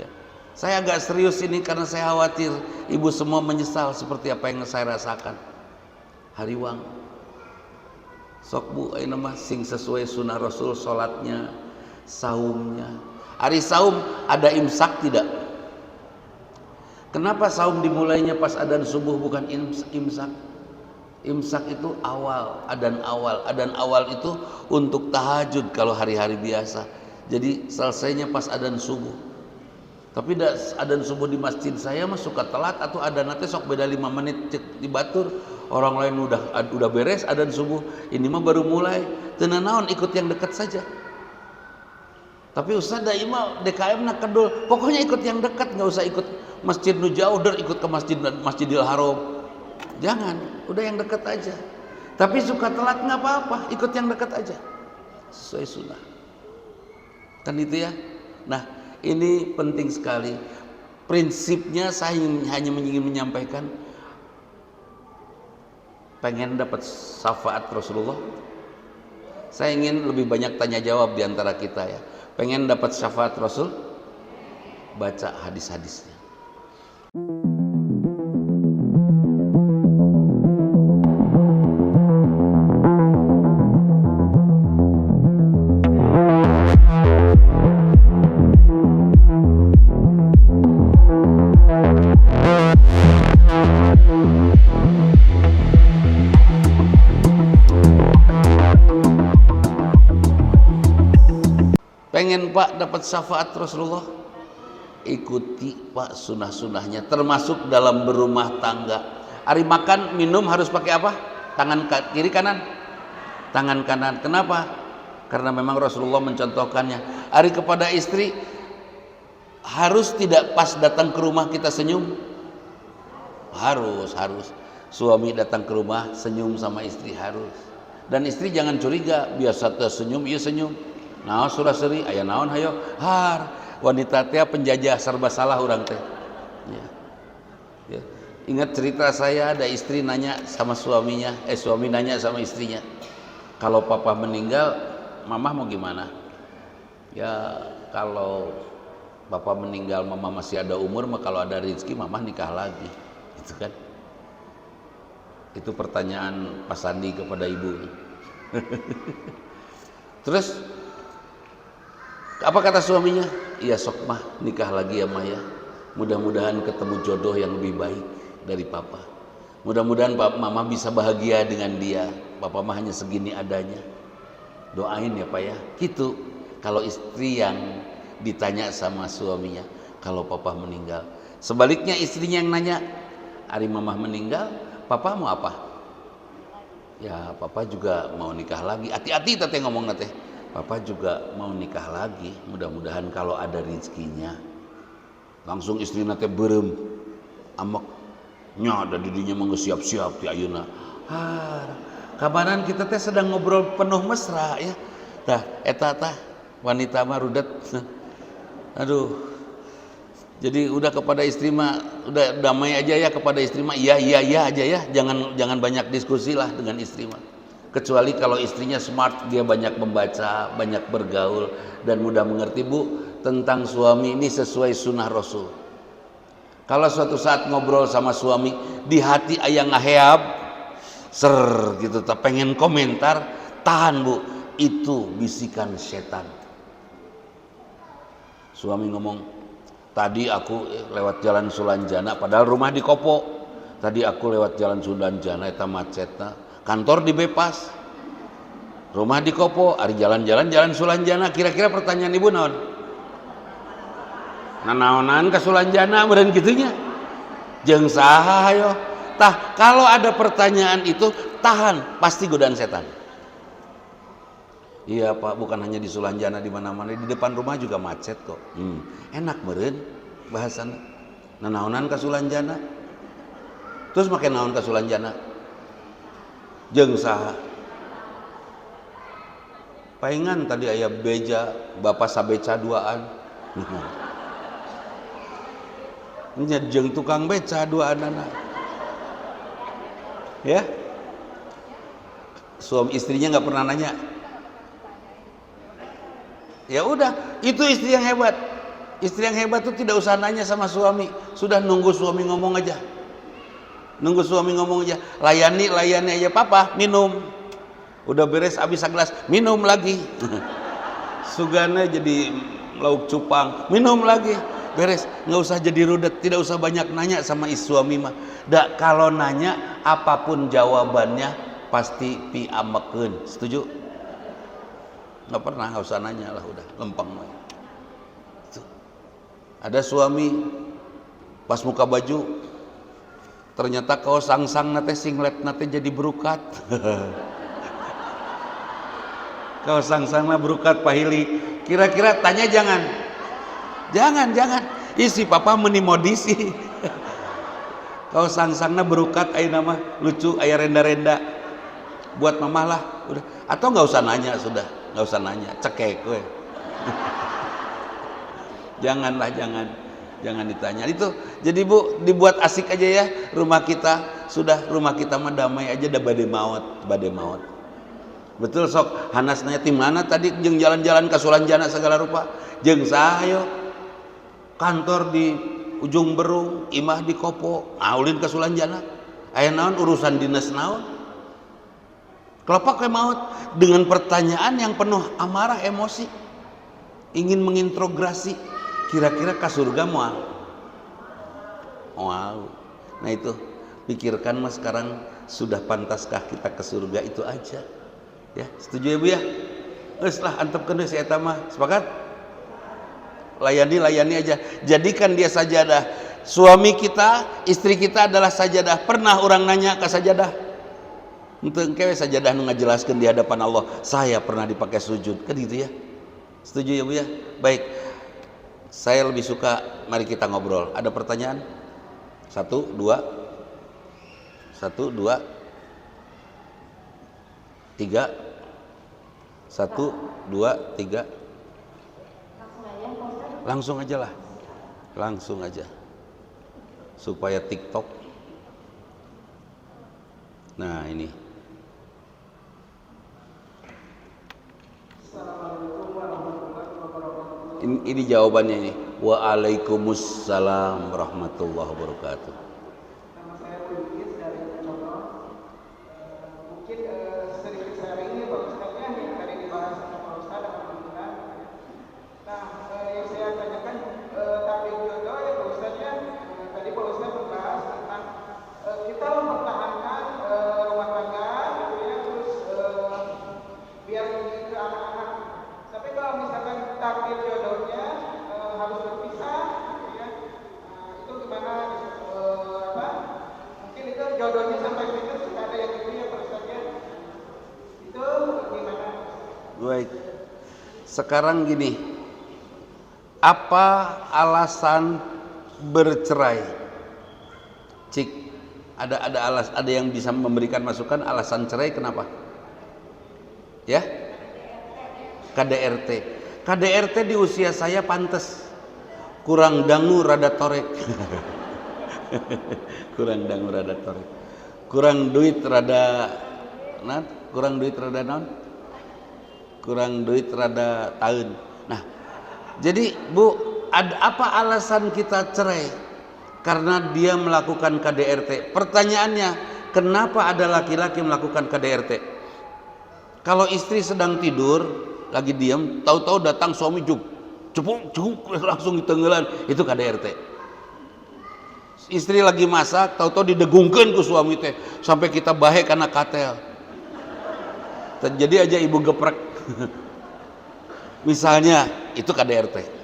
ya. Saya agak serius ini karena saya khawatir ibu semua menyesal seperti apa yang saya rasakan. Hariwang sok Bu ayeuna mah sing sesuai sunnah Rasul, sholatnya, saumnya. Hari saum ada imsak tidak? Kenapa saum dimulainya pas adzan subuh bukan imsak? Imsak itu awal, adzan awal. Adzan awal itu untuk tahajud kalau hari-hari biasa. Jadi selesainya pas adzan subuh. Tapi adzan subuh di masjid saya mah suka telat atau adzan teh sok beda 5 menit cek dibatur. Orang lain udah beres adzan subuh, ini mah baru mulai. Teu naon ikut yang dekat saja. Tapi Ustaz da imam DKM na kedul, pokoknya ikut yang dekat, nggak usah ikut masjid nu jauh, ikut ke Masjidil Haram. Jangan, udah yang dekat aja. Tapi suka telat nggak apa-apa, ikut yang dekat aja, sesuai sunnah. Kan itu ya. Nah, ini penting sekali. Prinsipnya saya hanya ingin menyampaikan, pengen dapat syafaat Rasulullah. Saya ingin lebih banyak tanya jawab di antara kita ya. Pengen dapat syafaat Rasul, baca hadis-hadisnya. Pengen Pak dapat syafaat Rasulullah, ikuti Pak sunnah-sunnahnya, termasuk dalam berumah tangga. Hari makan minum harus pakai apa? Tangan kiri kanan? Tangan kanan. Kenapa? Karena memang Rasulullah mencontohkannya. Hari kepada istri harus tidak pas datang ke rumah kita senyum? Harus. Suami datang ke rumah senyum sama istri harus. Dan istri jangan curiga, biasa senyum, iya senyum. Naon surah seri, aya naon hayo har. Wanita teh penjajah serba salah urang teh. Ya. Ingat cerita saya, ada istri nanya sama suaminya, suami nanya sama istrinya, kalau papa meninggal, mama mau gimana? Ya kalau papa meninggal, mama masih ada umur, mah kalau ada rezeki, mama nikah lagi, gitu kan? Itu pertanyaan Pak Sandi kepada ibunya. Terus apa kata suaminya? Iya sok mah nikah lagi ya Maya. Mudah-mudahan ketemu jodoh yang lebih baik. dari papa. Mudah-mudahan mama bisa bahagia dengan dia. Papa mah hanya segini adanya. Doain ya pak ya. Gitu. Kalau istri yang ditanya sama suaminya, kalau papa meninggal. Sebaliknya istrinya yang nanya, hari mama meninggal, papa mau apa? Ya papa juga mau nikah lagi. Hati-hati tete ngomong teh. Papa juga mau nikah lagi. Mudah-mudahan kalau ada rezekinya. Langsung istri nate berem, amek, nya ada didinya mau siap-siap di ayuna. Kabaran kita teh sedang ngobrol penuh mesra ya. Tah, eta tah wanita mah rudet. Aduh. Jadi udah kepada istri mah udah damai aja ya kepada istri mah iya aja ya. Jangan banyak diskusi lah dengan istri mah. Kecuali kalau istrinya smart, dia banyak membaca, banyak bergaul dan mudah mengerti bu tentang suami ini sesuai sunnah Rasul. Kalau suatu saat ngobrol sama suami di hati ayah ngaheab ser gitu tak pengen komentar, tahan bu, itu bisikan setan. Suami ngomong, tadi aku lewat jalan Sulanjana, padahal rumah di Kopo. Tadi aku lewat jalan Sulanjana, eta macetna. Kantor di Bepas, rumah di Kopo, ari jalan-jalan jalan Sulanjana. Kira-kira pertanyaan ibu naon? Nanaonan ke Sulanjana meureun gitunya. Jeung saha hayo? Tah, kalau ada pertanyaan itu tahan, pasti godaan setan. Iya pak, bukan hanya di Sulanjana, di mana-mana, di depan rumah juga macet kok. Enak meureun bahasan. Nanaonan ka Sulanjana. Terus make naon ka Sulanjana? Jeung saha? Paingan tadi aya beja, bapak sabeca duaan. Nya jeung tukang beca duaan anak. Ya? Suami istrinya nggak pernah nanya. Ya udah, itu istri yang hebat. Istri yang hebat itu tidak usah nanya sama suami, sudah nunggu suami ngomong aja. Nunggu suami ngomong aja, layani aja, papa minum. Udah beres habis segelas, minum lagi. Sugana jadi lauk cupang, minum lagi. Beres, nggak usah jadi rudet, tidak usah banyak nanya sama suami mah. Da, kalau nanya apapun jawabannya pasti piamekeun. Setuju? Nggak pernah, nggak usah nanya lah, udah lempeng. Ada suami pas muka baju ternyata kaos sangsang nate singlet nate jadi berukat. Kaos sangsang na berukat pahili. Kira-kira tanya jangan. Isi papa menimodisi. Kaos sangsang na berukat aya nama lucu aya renda-renda. Buat mamah lah, udah. Atau nggak usah nanya sudah. Nggak usah nanya, cekek gue. Janganlah, jangan ditanya itu. Jadi bu, dibuat asik aja ya rumah kita. Sudah, rumah kita mah damai aja, dah bade maut. Betul sok. Hanas nanya tim mana tadi jeung jalan-jalan ke Sulanjana segala rupa. Jeung saha kantor di Ujung Berung, imah di Kopo, ulin ke Sulanjana. Aya naon urusan dinas naon? Kelopak ke maut dengan pertanyaan yang penuh amarah emosi, ingin mengintrogasi kira-kira ke surga moal. Wow. Nah itu pikirkan mas sekarang sudah pantaskah kita ke surga, itu aja. Ya setuju ya bu ya? Geus lah antepkeun deui si eta mah, sepakat? Layani aja. Jadikan dia sajadah. Suami kita, istri kita adalah sajadah. Pernah orang nanya ke sajadah? Untuk kewe sajadah nu ngajelaskeun di hadapan Allah, saya pernah dipakai sujud, kan gitu ya. Setuju ya bu ya? Baik, saya lebih suka mari kita ngobrol. Ada pertanyaan? 1, 2 3 1, 2 3 langsung aja supaya TikTok. Nah ini ini jawabannya ini. Waalaikumsalam warahmatullahi wabarakatuh. Nama saya Lukis dari Contoh. Mungkin sedikit sharing ini Pak Ustadznya yang tadi dibahas sama Pak Ustadz alhamdulillah. Nah, yang saya tanyakan tablik jodoh ya Pak Ustadznya. Tadi Pak Ustadz membahas tentang harus berpisah, gitu ya. Itu gimana? Apa? Mungkin itu jodohnya sampai situ sudah ada yang gitu ya Pak Ustaz ya. Itu gimana? Baik. Sekarang gini, apa alasan bercerai? Cik, ada yang bisa memberikan masukan alasan cerai kenapa? Ya? KDRT. KDRT di usia saya pantes. Kurang dangu rada torek. Kurang dangu rada torek. Kurang duit rada naon? Kurang duit rada tahun. Nah, jadi Bu, apa alasan kita cerai? Karena dia melakukan KDRT. Pertanyaannya, kenapa ada laki-laki melakukan KDRT? Kalau istri sedang tidur, lagi diam, tahu-tahu datang suami cepuk langsung ditenggelan, itu KDRT. Istri lagi masak, tahu-tahu didegungkeun ku suami teh, sampai kita bahe karena katel. Terjadi aja ibu geprek. Misalnya itu KDRT.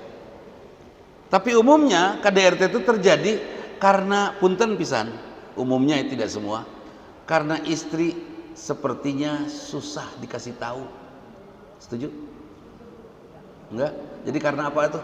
Tapi umumnya KDRT itu terjadi karena punten pisan, umumnya tidak semua, karena istri sepertinya susah dikasih tahu. Setuju? Enggak? Jadi karena apa itu?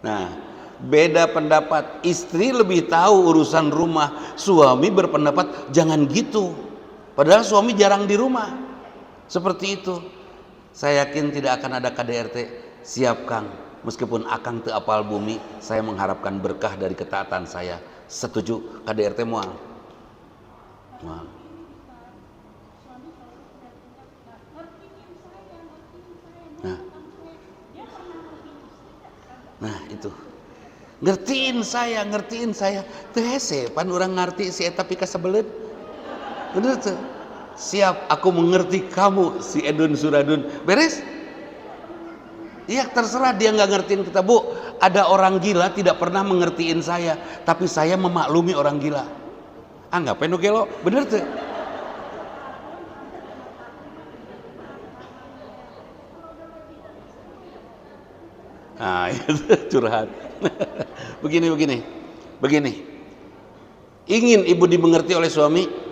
Nah, beda pendapat. Istri lebih tahu urusan rumah, suami berpendapat jangan gitu. Padahal suami jarang di rumah. Seperti itu. Saya yakin tidak akan ada KDRT. Siap Kang, meskipun Akang teu apal bumi, saya mengharapkan berkah dari ketaatan saya. Setuju KDRT moal? Moal. Nah itu ngertiin saya teu hese pan urang ngarti si eta pika sabeuleuh. Bener tuh. Siap, aku mengerti kamu si Edun Suradun. Beres? Iya, terserah dia nggak ngertiin kita. Bu, ada orang gila tidak pernah mengertiin saya, tapi saya memaklumi orang gila. Anggap nu gelo, bener tuh. Nah, itu curhat. Begini. Ingin ibu dimengerti oleh suami?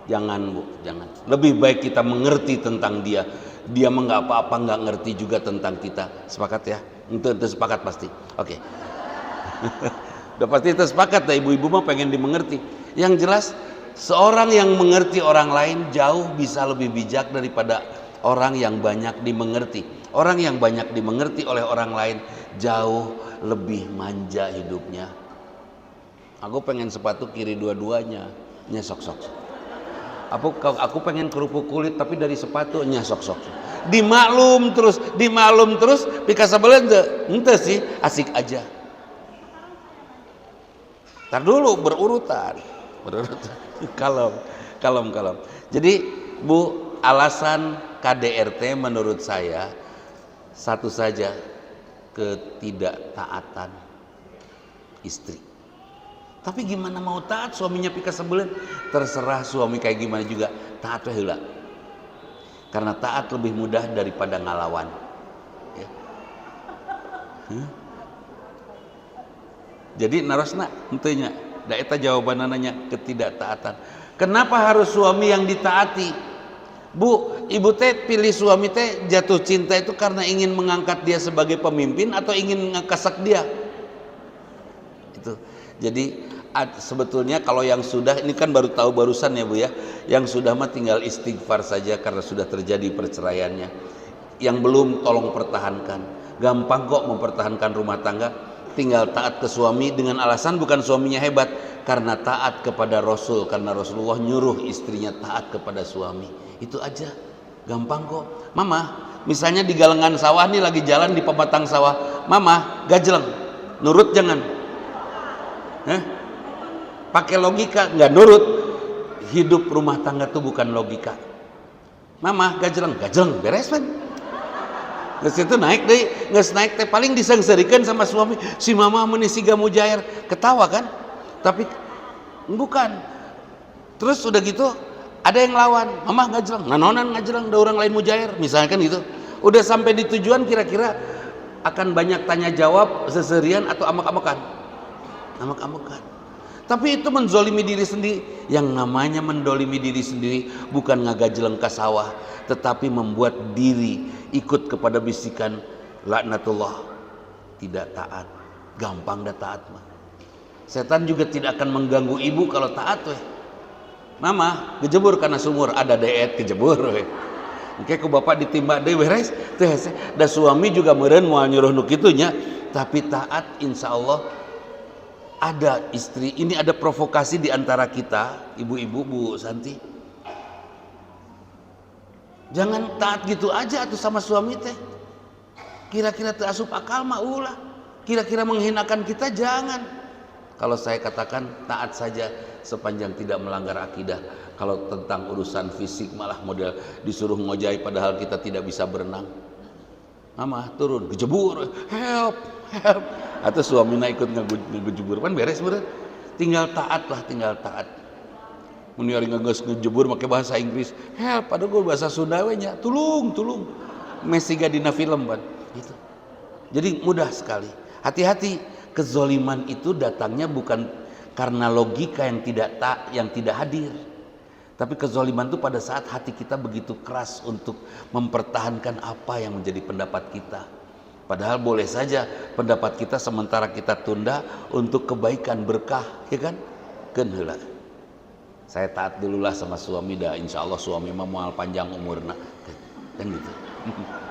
Jangan Bu, jangan. Lebih baik kita mengerti tentang dia. Dia mah nggak apa-apa, nggak ngerti juga tentang kita. Sepakat ya? Itu sepakat pasti. Oke. Udah pasti sepakat ya, ibu-ibu mah pengen dimengerti. Yang jelas, seorang yang mengerti orang lain jauh bisa lebih bijak daripada orang yang banyak dimengerti. Orang yang banyak dimengerti oleh orang lain jauh lebih manja hidupnya. Aku pengen sepatu kiri dua-duanya, nyesok-sok. Aku pengen kerupuk kulit tapi dari sepatu nyesok-sok. Dimaklum terus, pika sabeuleuh henteu sih, asik aja. Tar dulu berurutan. Kalem. Jadi Bu, alasan KDRT menurut saya satu saja, ketidaktaatan istri. Tapi gimana mau taat, suaminya pika sabeuleuh? Terserah suami kayak gimana juga, taat we heula. Karena taat lebih mudah daripada ngalawan. Ya. Jadi narosna henteu nya, da eta jawabanna nanya ketidaktaatan. Kenapa harus suami yang ditaati? Bu, ibu teh pilih suami teh jatuh cinta itu karena ingin mengangkat dia sebagai pemimpin atau ingin ngekasak dia? Itu. Jadi sebetulnya kalau yang sudah, ini kan baru tahu barusan ya Bu ya, yang sudah mah tinggal istighfar saja karena sudah terjadi perceraiannya. Yang belum tolong pertahankan. Gampang kok mempertahankan rumah tangga, tinggal taat ke suami dengan alasan bukan suaminya hebat, karena taat kepada Rasul, karena Rasulullah nyuruh istrinya taat kepada suami. Itu aja, gampang kok. Mama, misalnya di galengan sawah nih, lagi jalan di pematang sawah, Mama gajleng, nurut jangan? Pakai logika, nggak nurut. Hidup rumah tangga tuh bukan logika. Mama gajleng, beres kan? Geus itu naik deh, geus naik teh paling disengserikan sama suami, si mama meuni siga mujair, ketawa kan? Tapi bukan. Terus udah gitu ada yang lawan, mama ngajelang, nanonan ngajelang, ada orang lain mujair, misalkan gitu. Udah sampai di tujuan kira-kira akan banyak tanya jawab, seserian atau amak-amakan? Amak-amakan. Tapi itu menzolimi diri sendiri. Yang namanya mendolimi diri sendiri bukan ngagajeleng ka sawah, tetapi membuat diri ikut kepada bisikan laknatullah, tidak taat. Gampang dah taat mah. Setan juga tidak akan mengganggu ibu kalau taat weh. Mama kejebur karena sumur, ada deet kejebur weh. Oke, ku bapak ditimba deui beres teh. Da suami juga meureun moal nyuruh nu kitu nya, tapi taat insya Allah. Ada istri, ini ada provokasi di antara kita, ibu-ibu, Bu Santi. Jangan taat gitu aja tuh sama suami teh. Kira-kira teu asup akal mah ulah. Kira-kira menghinakan kita jangan. Kalau saya katakan taat saja sepanjang tidak melanggar akidah. Kalau tentang urusan fisik malah model disuruh ngojai padahal kita tidak bisa berenang. Mama turun, kejebur, help. Atau suaminya ikut ngejebur, kan beres bener. Tinggal taat lah, tinggal taat. Mun ari ngejebur make bahasa Inggris, help, padahal gue bahasa Sunda we nya, tulung. Mesiga dina film kan. Gitu. Jadi mudah sekali. Hati-hati, kezoliman itu datangnya bukan karena logika yang tidak hadir. Tapi kezoliman itu pada saat hati kita begitu keras untuk mempertahankan apa yang menjadi pendapat kita. Padahal boleh saja pendapat kita sementara kita tunda untuk kebaikan berkah, ya kan? Keun heula. Saya taat dululah sama suami dah, insya Allah suami mah moal panjang umurna. Kan gitu.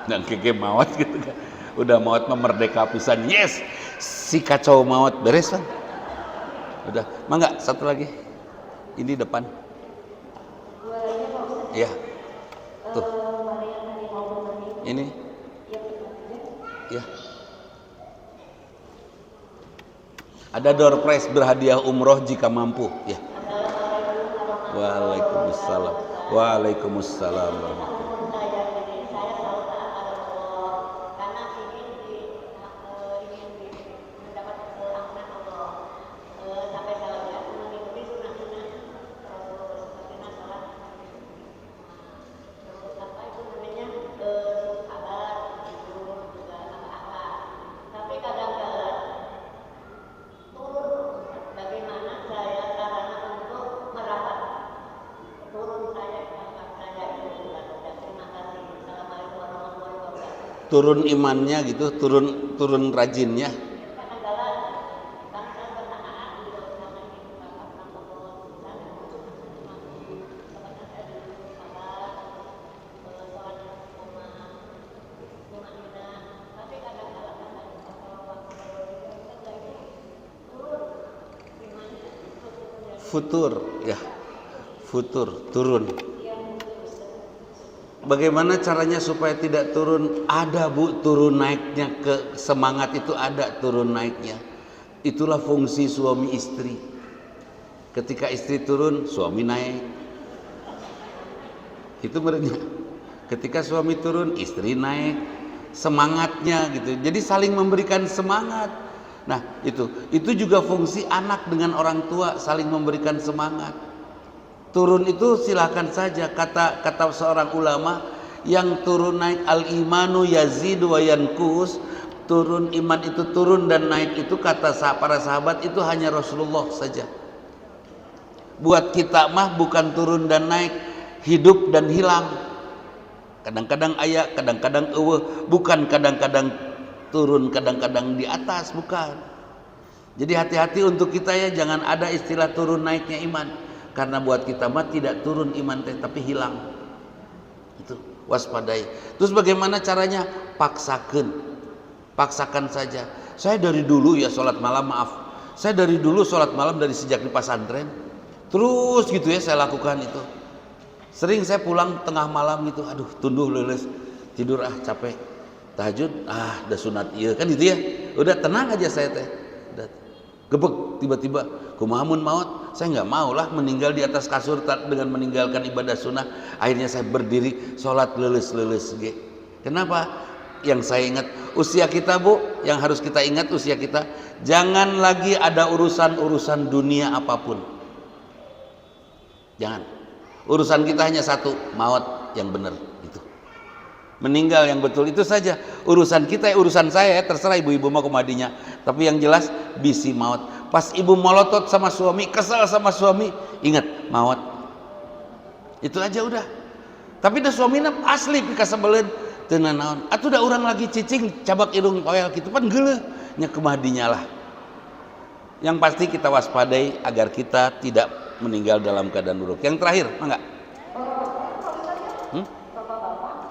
Dan keke maut gitu kan. Udah maut mah merdeka pisan. Yes. Si kacau maut beres kan? Udah. Mangga satu lagi. Ini depan. Iya. Tuh. Ini. Ya. Ada door prize berhadiah umroh jika mampu, ya. Waalaikumsalam. Waalaikumsalam. Turun imannya gitu, turun rajinnya. Futur, ya, futur, turun. Bagaimana caranya supaya tidak turun? Ada Bu, turun naiknya ke semangat itu ada turun naiknya. Itulah fungsi suami istri. Ketika istri turun, suami naik. Itu merenya. Ketika suami turun, istri naik. Semangatnya gitu. Jadi saling memberikan semangat. Nah, itu juga fungsi anak dengan orang tua, saling memberikan semangat. Turun itu silahkan saja, kata seorang ulama, yang turun naik al-imanu yazidu wa yankus. Turun iman itu turun dan naik itu kata para sahabat itu hanya Rasulullah saja. Buat kita mah bukan turun dan naik, hidup dan hilang. Kadang-kadang aya, kadang-kadang eueuh, bukan kadang-kadang turun, kadang-kadang di atas, bukan. Jadi hati-hati untuk kita ya, jangan ada istilah turun naiknya iman. Karena buat kita mah tidak turun iman teh, tapi hilang. Itu waspadai. Terus bagaimana caranya? Paksakan saja. Saya dari dulu ya sholat malam, maaf. Saya dari dulu sholat malam dari sejak di pesantren. Terus gitu ya saya lakukan itu. Sering saya pulang tengah malam gitu, aduh tunduh leles, tidur capek. Tahajud, dah sunat iya kan gitu ya. Udah tenang aja saya teh. Udah gebek tiba-tiba kumaha mun maut, saya nggak mau lah meninggal di atas kasur dengan meninggalkan ibadah sunnah. Akhirnya saya berdiri sholat leles ge. Kenapa? yang saya ingat, usia kita Bu, yang harus kita ingat usia kita, jangan lagi ada urusan-urusan dunia apapun. Jangan. Urusan kita hanya satu, maut yang benar itu. Meninggal yang betul itu saja. Urusan kita, urusan saya, terserah ibu-ibu mau kemadinya. Tapi yang jelas bisi maut. Pas ibu molotot sama suami, kesal sama suami, ingat maut. Itu aja udah. Tapi dah suamina asli pika sebelen tenan naon. Atuh da urang lagi cicing cabak irung poel kitu pan geuleuh nya kemahdinya lah. Yang pasti kita waspadai agar kita tidak meninggal dalam keadaan buruk. Yang terakhir, enggak?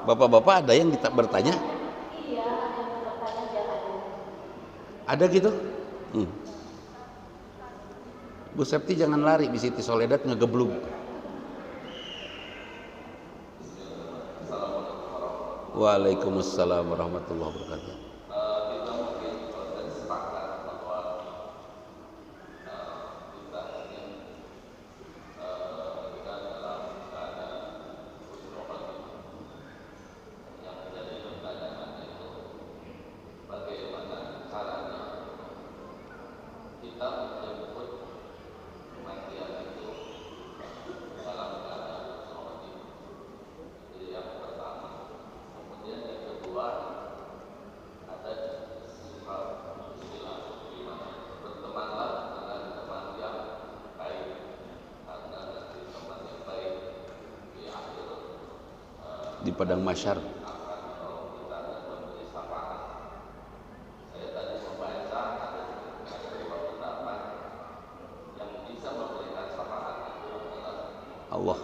Bapak-bapak ada yang kita bertanya? Iya, ada yang bertanya jangan. Ada gitu? Bu Septi jangan lari, di Siti Soledad ngegeblug. Waalaikumsalam warahmatullahi wabarakatuh. Di padang mahsyar. Allah.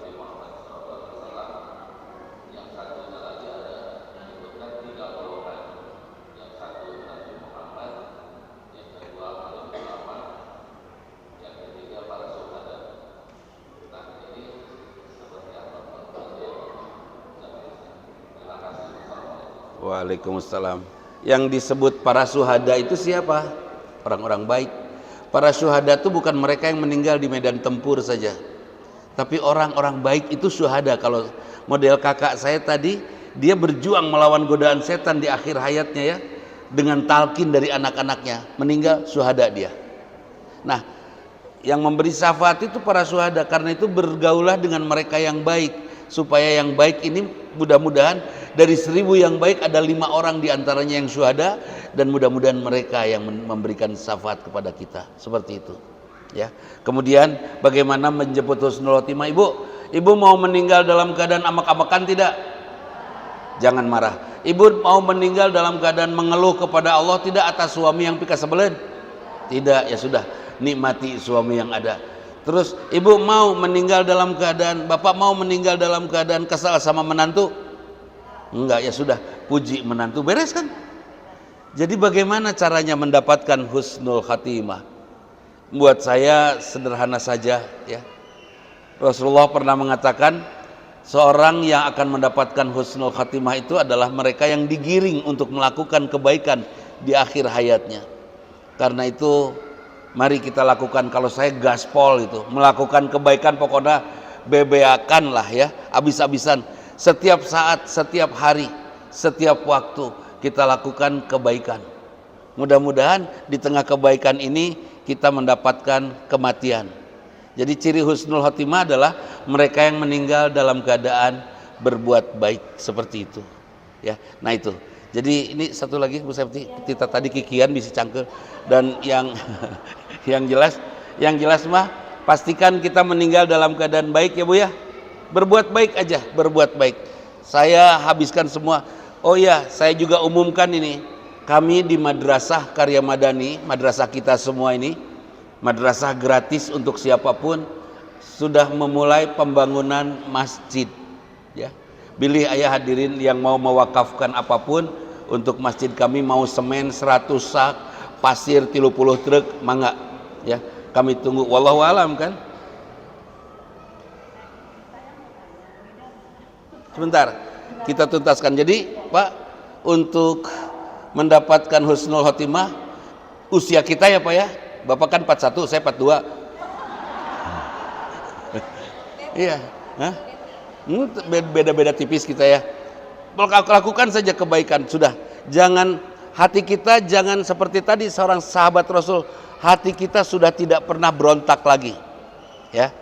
Waalaikumsalam. Yang disebut para syuhada itu siapa? Orang-orang baik. Para syuhada itu bukan mereka yang meninggal di medan tempur saja, tapi orang-orang baik itu syuhada. Kalau model kakak saya tadi, dia berjuang melawan godaan setan di akhir hayatnya ya, dengan talqin dari anak-anaknya, meninggal syuhada dia. Nah, yang memberi syafaat itu para syuhada, karena itu bergaulah dengan mereka yang baik, supaya yang baik ini mudah-mudahan dari 1000 yang baik ada 5 orang diantaranya yang syuhada, dan mudah-mudahan mereka yang memberikan syafaat kepada kita, seperti itu ya. Kemudian bagaimana menjemput husnul khotimah? Ibu mau meninggal dalam keadaan amak-amakan tidak? Jangan marah. Ibu mau meninggal dalam keadaan mengeluh kepada Allah tidak atas suami yang pika sebelen? Tidak, ya sudah, nikmati suami yang ada. Terus ibu mau meninggal dalam keadaan, bapak mau meninggal dalam keadaan kesal sama menantu? Enggak, ya sudah, puji menantu, beres kan? Jadi bagaimana caranya mendapatkan husnul khatimah? Buat saya sederhana saja ya. Rasulullah pernah mengatakan seorang yang akan mendapatkan husnul khatimah itu adalah mereka yang digiring untuk melakukan kebaikan di akhir hayatnya. Karena itu mari kita lakukan. Kalau saya gaspol itu melakukan kebaikan, pokoknya bebeakan lah ya, abis-abisan. Setiap saat, setiap hari, setiap waktu kita lakukan kebaikan. Mudah-mudahan di tengah kebaikan ini kita mendapatkan kematian. Jadi ciri husnul khotimah adalah mereka yang meninggal dalam keadaan berbuat baik, seperti itu ya. Nah itu. Jadi ini satu lagi Bu Septi, kita tadi kikian bisa cangkel, dan yang yang jelas mah pastikan kita meninggal dalam keadaan baik ya Bu ya. Berbuat baik aja, berbuat baik. Saya habiskan semua. Oh ya, saya juga umumkan ini. Kami di Madrasah Karya Madani, madrasah kita semua ini, madrasah gratis untuk siapapun, sudah memulai pembangunan masjid ya. Pilih ayah hadirin yang mau mewakafkan apapun untuk masjid kami, mau semen 100 sak, pasir 30 truk, mangga ya. Kami tunggu, wallahu alam kan. Sebentar, kita tuntaskan. Jadi Pak, untuk mendapatkan husnul khotimah, usia kita ya Pak ya, Bapak kan 41, saya 42. Iya, beda-beda tipis kita ya. Lakukan saja kebaikan, sudah. hati kita jangan seperti tadi seorang sahabat Rasul, hati kita sudah tidak pernah berontak lagi. Ya.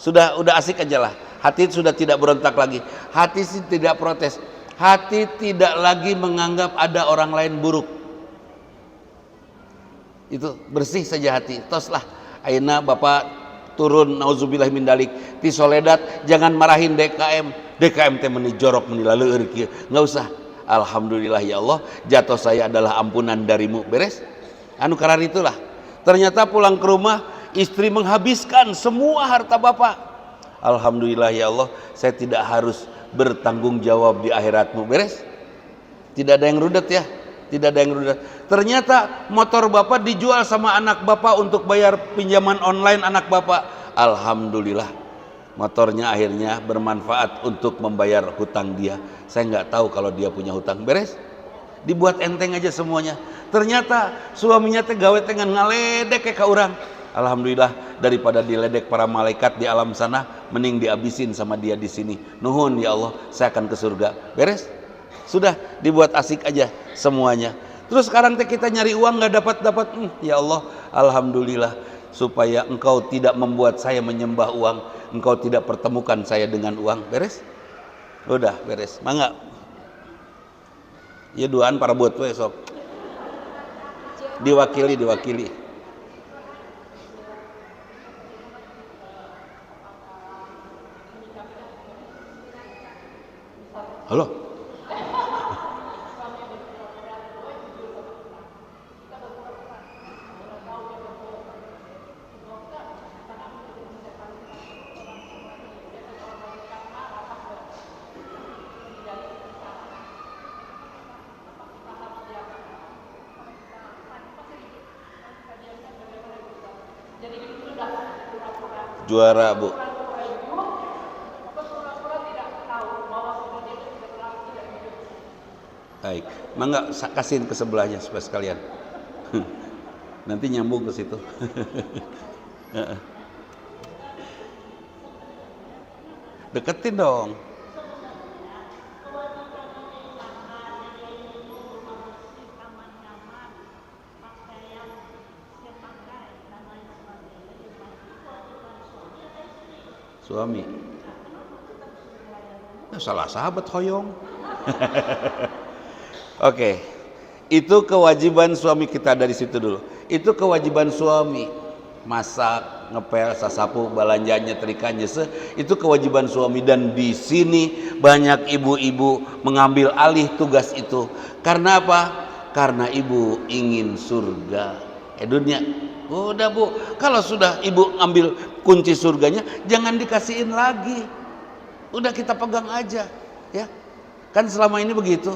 Udah asik aja lah. Hati sudah tidak berontak lagi. Hati tidak protes. Hati tidak lagi menganggap ada orang lain buruk. Itu bersih saja hati. Toslah ayeuna Bapak turun nauzubillah min dalik ti Soledad, jangan marahin DKM teh meni jorok meni laleur kieu. Enggak usah. Alhamdulillah ya Allah, jatuh saya adalah ampunan darimu. Beres? Anu karar itulah. Ternyata pulang ke rumah, istri menghabiskan semua harta bapak. Alhamdulillah ya Allah, saya tidak harus bertanggung jawab di akhiratmu. Beres? Tidak ada yang rudet ya. Tidak ada yang rudet. Ternyata motor bapak dijual sama anak bapak untuk bayar pinjaman online anak bapak. Alhamdulillah. Motornya akhirnya bermanfaat untuk membayar hutang dia. Saya nggak tahu kalau dia punya hutang. Beres? Dibuat enteng aja semuanya. Ternyata suaminya teh gawe teh ngaledek ke urang. Alhamdulillah, daripada diledek para malaikat di alam sana, mending dihabisin sama dia di sini. Nuhun ya Allah, saya akan ke surga. Beres? Sudah dibuat asik aja semuanya. Terus sekarang teh kita nyari uang nggak dapat. Ya Allah, alhamdulillah, supaya engkau tidak membuat saya menyembah uang, engkau tidak pertemukan saya dengan uang. Beres? Udah beres. Mangga. Ya duaan para buat we sok. Diwakili. Halo. Juara Bu. Baik, mangga kasihin ke sebelahnya supaya sekalian. Nanti nyambung ke situ. Deketin dong. Suami. Salah sahabat hoyong. Oke, itu kewajiban suami, kita dari situ dulu. Itu kewajiban suami, masak, ngepel, sasapu, balanja, nyetrika, nyese, itu kewajiban suami. Dan di sini banyak ibu-ibu mengambil alih tugas itu. Karena apa? Karena ibu ingin surga. Dunia, udah Bu, kalau sudah ibu ambil kunci surganya, jangan dikasihin lagi. Udah kita pegang aja, ya. Kan selama ini begitu.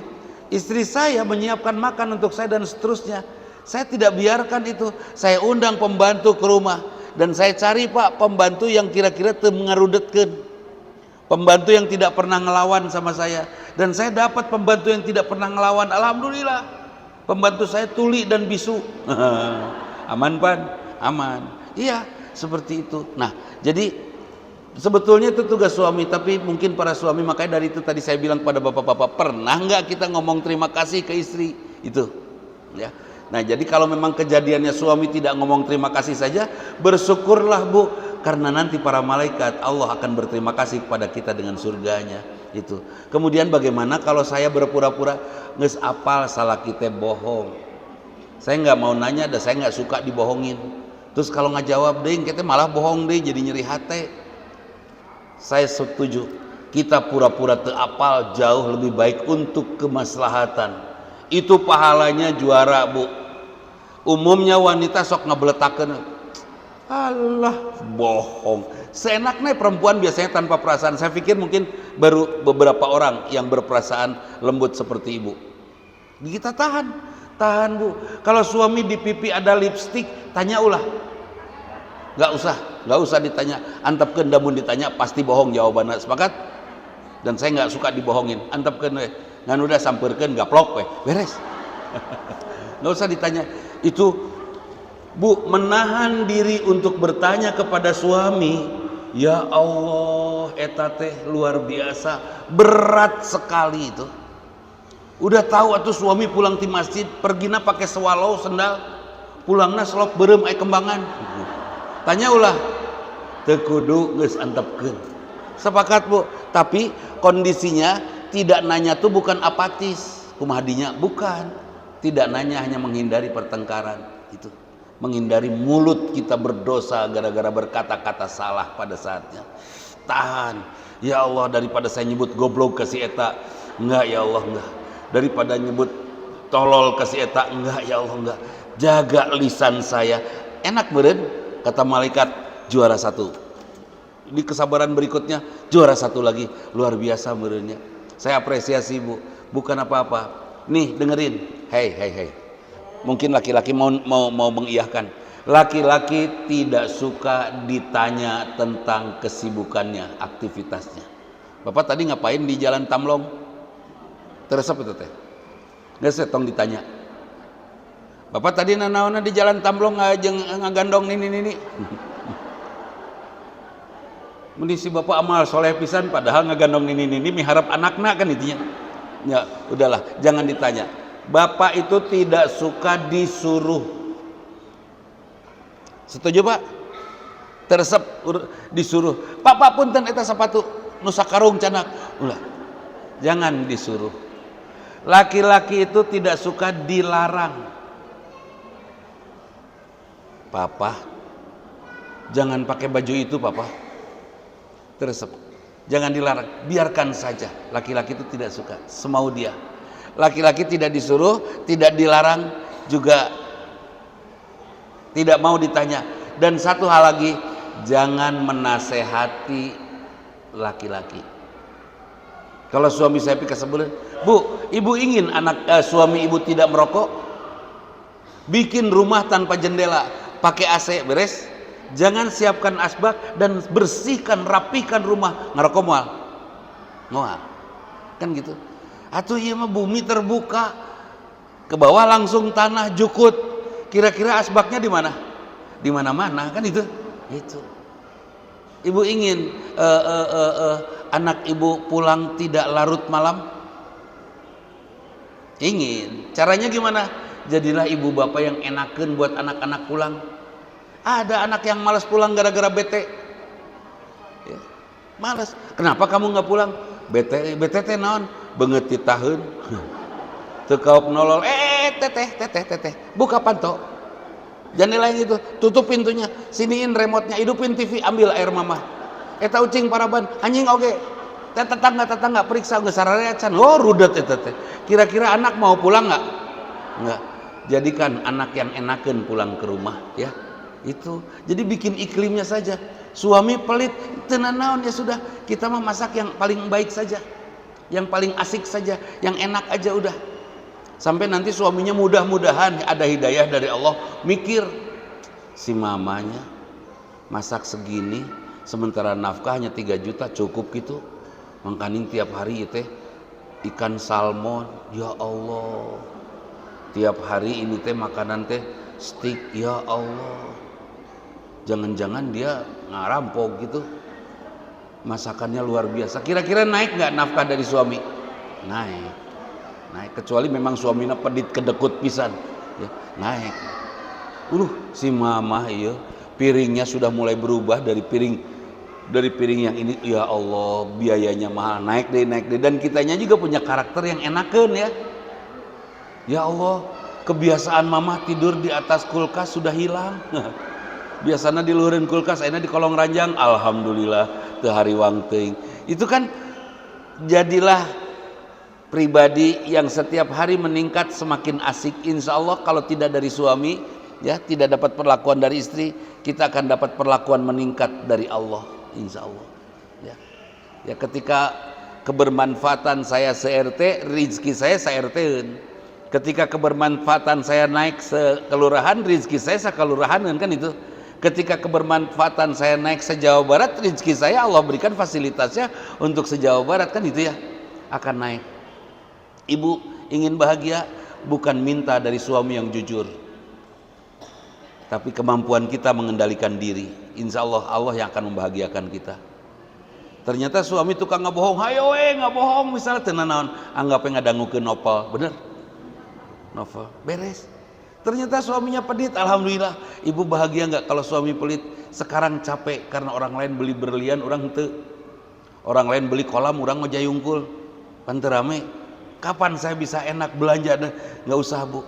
Istri saya menyiapkan makan untuk saya dan seterusnya. Saya tidak biarkan itu. Saya undang pembantu ke rumah dan saya cari Pak pembantu yang kira-kira mengarudetkeun. Pembantu yang tidak pernah ngelawan sama saya, dan saya dapat pembantu yang tidak pernah ngelawan. Alhamdulillah. Pembantu saya tuli dan bisu. Aman Pan? Aman. Iya, seperti itu. Nah, jadi sebetulnya itu tugas suami, tapi mungkin para suami, makanya dari itu tadi saya bilang pada bapak-bapak, pernah nggak kita ngomong terima kasih ke istri itu, ya. Nah, jadi kalau memang kejadiannya suami tidak ngomong terima kasih saja, bersyukurlah Bu, karena nanti para malaikat Allah akan berterima kasih kepada kita dengan surganya itu. Kemudian bagaimana kalau saya berpura-pura nges apal salah kita bohong? Saya nggak mau nanya, dan saya nggak suka dibohongin. Terus kalau nggak jawab deh, kita malah bohong deh, jadi nyeri hati. Saya setuju, kita pura-pura teapal jauh lebih baik untuk kemaslahatan. Itu pahalanya juara Bu. Umumnya wanita sok ngebeletakeun, alah bohong. Seenaknya perempuan biasanya tanpa perasaan. Saya pikir mungkin baru beberapa orang yang berperasaan lembut seperti ibu. Kita tahan Bu. Kalau suami di pipi ada lipstik, tanya ulah. Nggak usah ditanya. Antepkeun, damun ditanya pasti bohong jawabannya. Sepakat? Dan saya nggak suka dibohongin. Antepkeun we, ngan udah sampeurkeun gaplok we, beres. Nggak usah ditanya. Itu Bu, menahan diri untuk bertanya kepada suami, ya Allah, eta teh luar biasa, berat sekali itu. Udah tahu atuh suami pulang ti masjid, pergina pakai sewalau sendal, pulangna selop beureum aya kembangan. Tanya ulah, teu kudu geus antepkeun. Sepakat Bu, tapi kondisinya tidak nanya tuh bukan apatis, kumaha dinya, bukan. Tidak nanya hanya menghindari pertengkaran, itu. Menghindari mulut kita berdosa gara-gara berkata-kata salah pada saatnya. Tahan. Ya Allah, daripada saya nyebut goblok ke si eta, enggak ya Allah, enggak. Daripada nyebut tolol ke si eta, enggak ya Allah, enggak. Jaga lisan saya. Enak beren, kata malaikat, juara 1. Di kesabaran berikutnya juara 1 lagi, luar biasa berennya. Saya apresiasi Bu, bukan apa-apa. Nih dengerin, hei. Mungkin laki-laki mau mengiyahkan. Laki-laki tidak suka ditanya tentang kesibukannya, aktivitasnya. Bapak tadi ngapain di Jalan Tamlong? Teresep itu teh. Geus tong ditanya. Bapak tadi nanaonna di Jalan Tamlong ngagandong nini. Mending si bapak amal soleh pisan padahal ngagandong nini miharap anakna kan itunya. Ya, udahlah, jangan ditanya. Bapak itu tidak suka disuruh. Setuju Pak? Teresep disuruh. Papa punten eta sapatu nu sakarung canak. Ulah. Jangan disuruh. Laki-laki itu tidak suka dilarang. Papa, jangan pakai baju itu Papa. Teresep. Jangan dilarang, biarkan saja. Laki-laki itu tidak suka, semau dia. Laki-laki tidak disuruh, tidak dilarang, juga tidak mau ditanya. Dan satu hal lagi, jangan menasehati laki-laki. Kalau suami saya pikir sebulan, Bu, ibu ingin suami ibu tidak merokok? Bikin rumah tanpa jendela, pakai AC, beres? Jangan siapkan asbak dan bersihkan, rapikan rumah. Ngerokok moal. Kan gitu. Atuh ieu mah bumi terbuka, ke bawah langsung tanah jukut. Kira-kira asbaknya di mana? Di mana-mana kan itu. Itu. Ibu ingin anak ibu pulang tidak larut malam? Ingin. Caranya gimana? Jadilah ibu bapak yang enakeun buat anak-anak pulang. Ada anak yang malas pulang gara-gara bete. Ya, malas. Kenapa kamu nggak pulang? Bete teh naon? Beungeut ti taheun. Teu kaop nolol. Teteh. Buka panto. Jendela yang itu, tutup pintunya, siniin remote-nya, hidupin TV, ambil air mama. Eta ucing paraban, anjing oge. Tetangga periksa geus sararea can. Oh, rudet eta teh. Kira-kira anak mau pulang enggak? Enggak. Jadikan anak yang enakeun pulang ke rumah, ya. Itu. Jadi bikin iklimnya saja. Suami pelit, tenan naon ya sudah. Kita mah masak yang paling baik saja. Yang paling asik saja, yang enak aja udah. Sampai nanti suaminya mudah-mudahan ada hidayah dari Allah, mikir si mamanya masak segini sementara nafkah hanya 3 juta cukup gitu. Mangkaning tiap hari teh ikan salmon, ya Allah. Tiap hari ini teh makanan teh steak, ya Allah. Jangan-jangan dia ngarampok gitu. Masakannya luar biasa. Kira-kira naik nggak nafkah dari suami? Naik, kecuali memang suaminya pedit kedekut pisan, ya, naik. Si mama iya piringnya sudah mulai berubah dari piring yang ini, ya Allah, biayanya mahal, naik deh. Dan kitanya juga punya karakter yang enakeun ya. Ya Allah, kebiasaan mama tidur di atas kulkas sudah hilang. Biasanya di luhureun kulkas, ayeuna di kolong ranjang, alhamdulillah teu hariwang teuing. Itu kan jadilah pribadi yang setiap hari meningkat semakin asik. Insya Allah kalau tidak dari suami, ya tidak dapat perlakuan dari istri, kita akan dapat perlakuan meningkat dari Allah. Insya Allah. Ya ketika kebermanfaatan saya se-RT, rezeki saya se-RT-eun. Ketika kebermanfaatan saya naik sekelurahan, rezeki saya sekelurahaneun kan itu. Ketika kebermanfaatan saya naik se-Jawa Barat, rezeki saya Allah berikan fasilitasnya untuk se-Jawa Barat kan itu ya, akan naik. Ibu ingin bahagia bukan minta dari suami yang jujur, tapi kemampuan kita mengendalikan diri. Insya Allah Allah yang akan membahagiakan kita. Ternyata suami tukang ngabohong, hayo ngabohong misalnya tenanawan, anggapnya ngadangukeun novel, bener? Novel, beres. Ternyata suaminya pelit, alhamdulillah. Ibu bahagia nggak kalau suami pelit? Sekarang capek karena orang lain beli berlian, orang henteu. Orang lain beli kolam, orang ngejay unggul. Pan teu rame. Kapan saya bisa enak belanja? Nggak usah bu.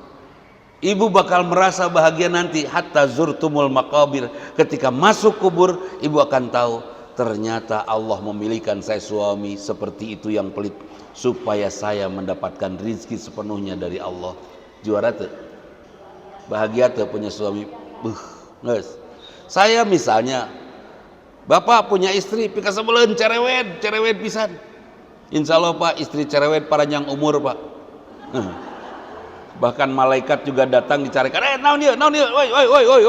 Ibu bakal merasa bahagia nanti hatta zurtumul maqabir. Ketika masuk kubur, ibu akan tahu ternyata Allah memilihkan saya suami seperti itu yang pelit supaya saya mendapatkan rizki sepenuhnya dari Allah. Juara tuh. Bahagia tuh punya suami. Nges. Saya misalnya bapak punya istri pika sebelen cerewet pisan. Insya Allah pak, istri cerewet paranjang umur pak. Bahkan malaikat juga datang dicarikan, naon dia, woi.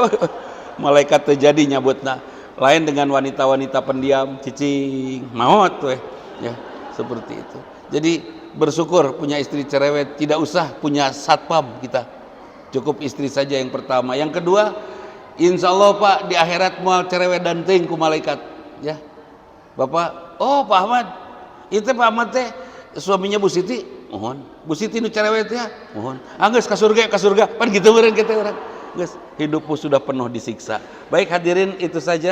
Malaikat terjadi nyabutna. Lain dengan wanita-wanita pendiam, cicing, maut weh. Ya, seperti itu. Jadi bersyukur punya istri cerewet, tidak usah punya satpam kita. Cukup istri saja yang pertama. Yang kedua, insya Allah pak di akhirat mual cerewet dan ting ku malaikat. Ya, bapak, oh Pak Ahmad, itu Pak Ahmad teh suaminya Bu Siti, mohon. Bu Siti nu cerewet ya, mohon. Geus ka surga, pan gitu meureun kita urang. Geus hidupmu sudah penuh disiksa. Baik hadirin itu saja.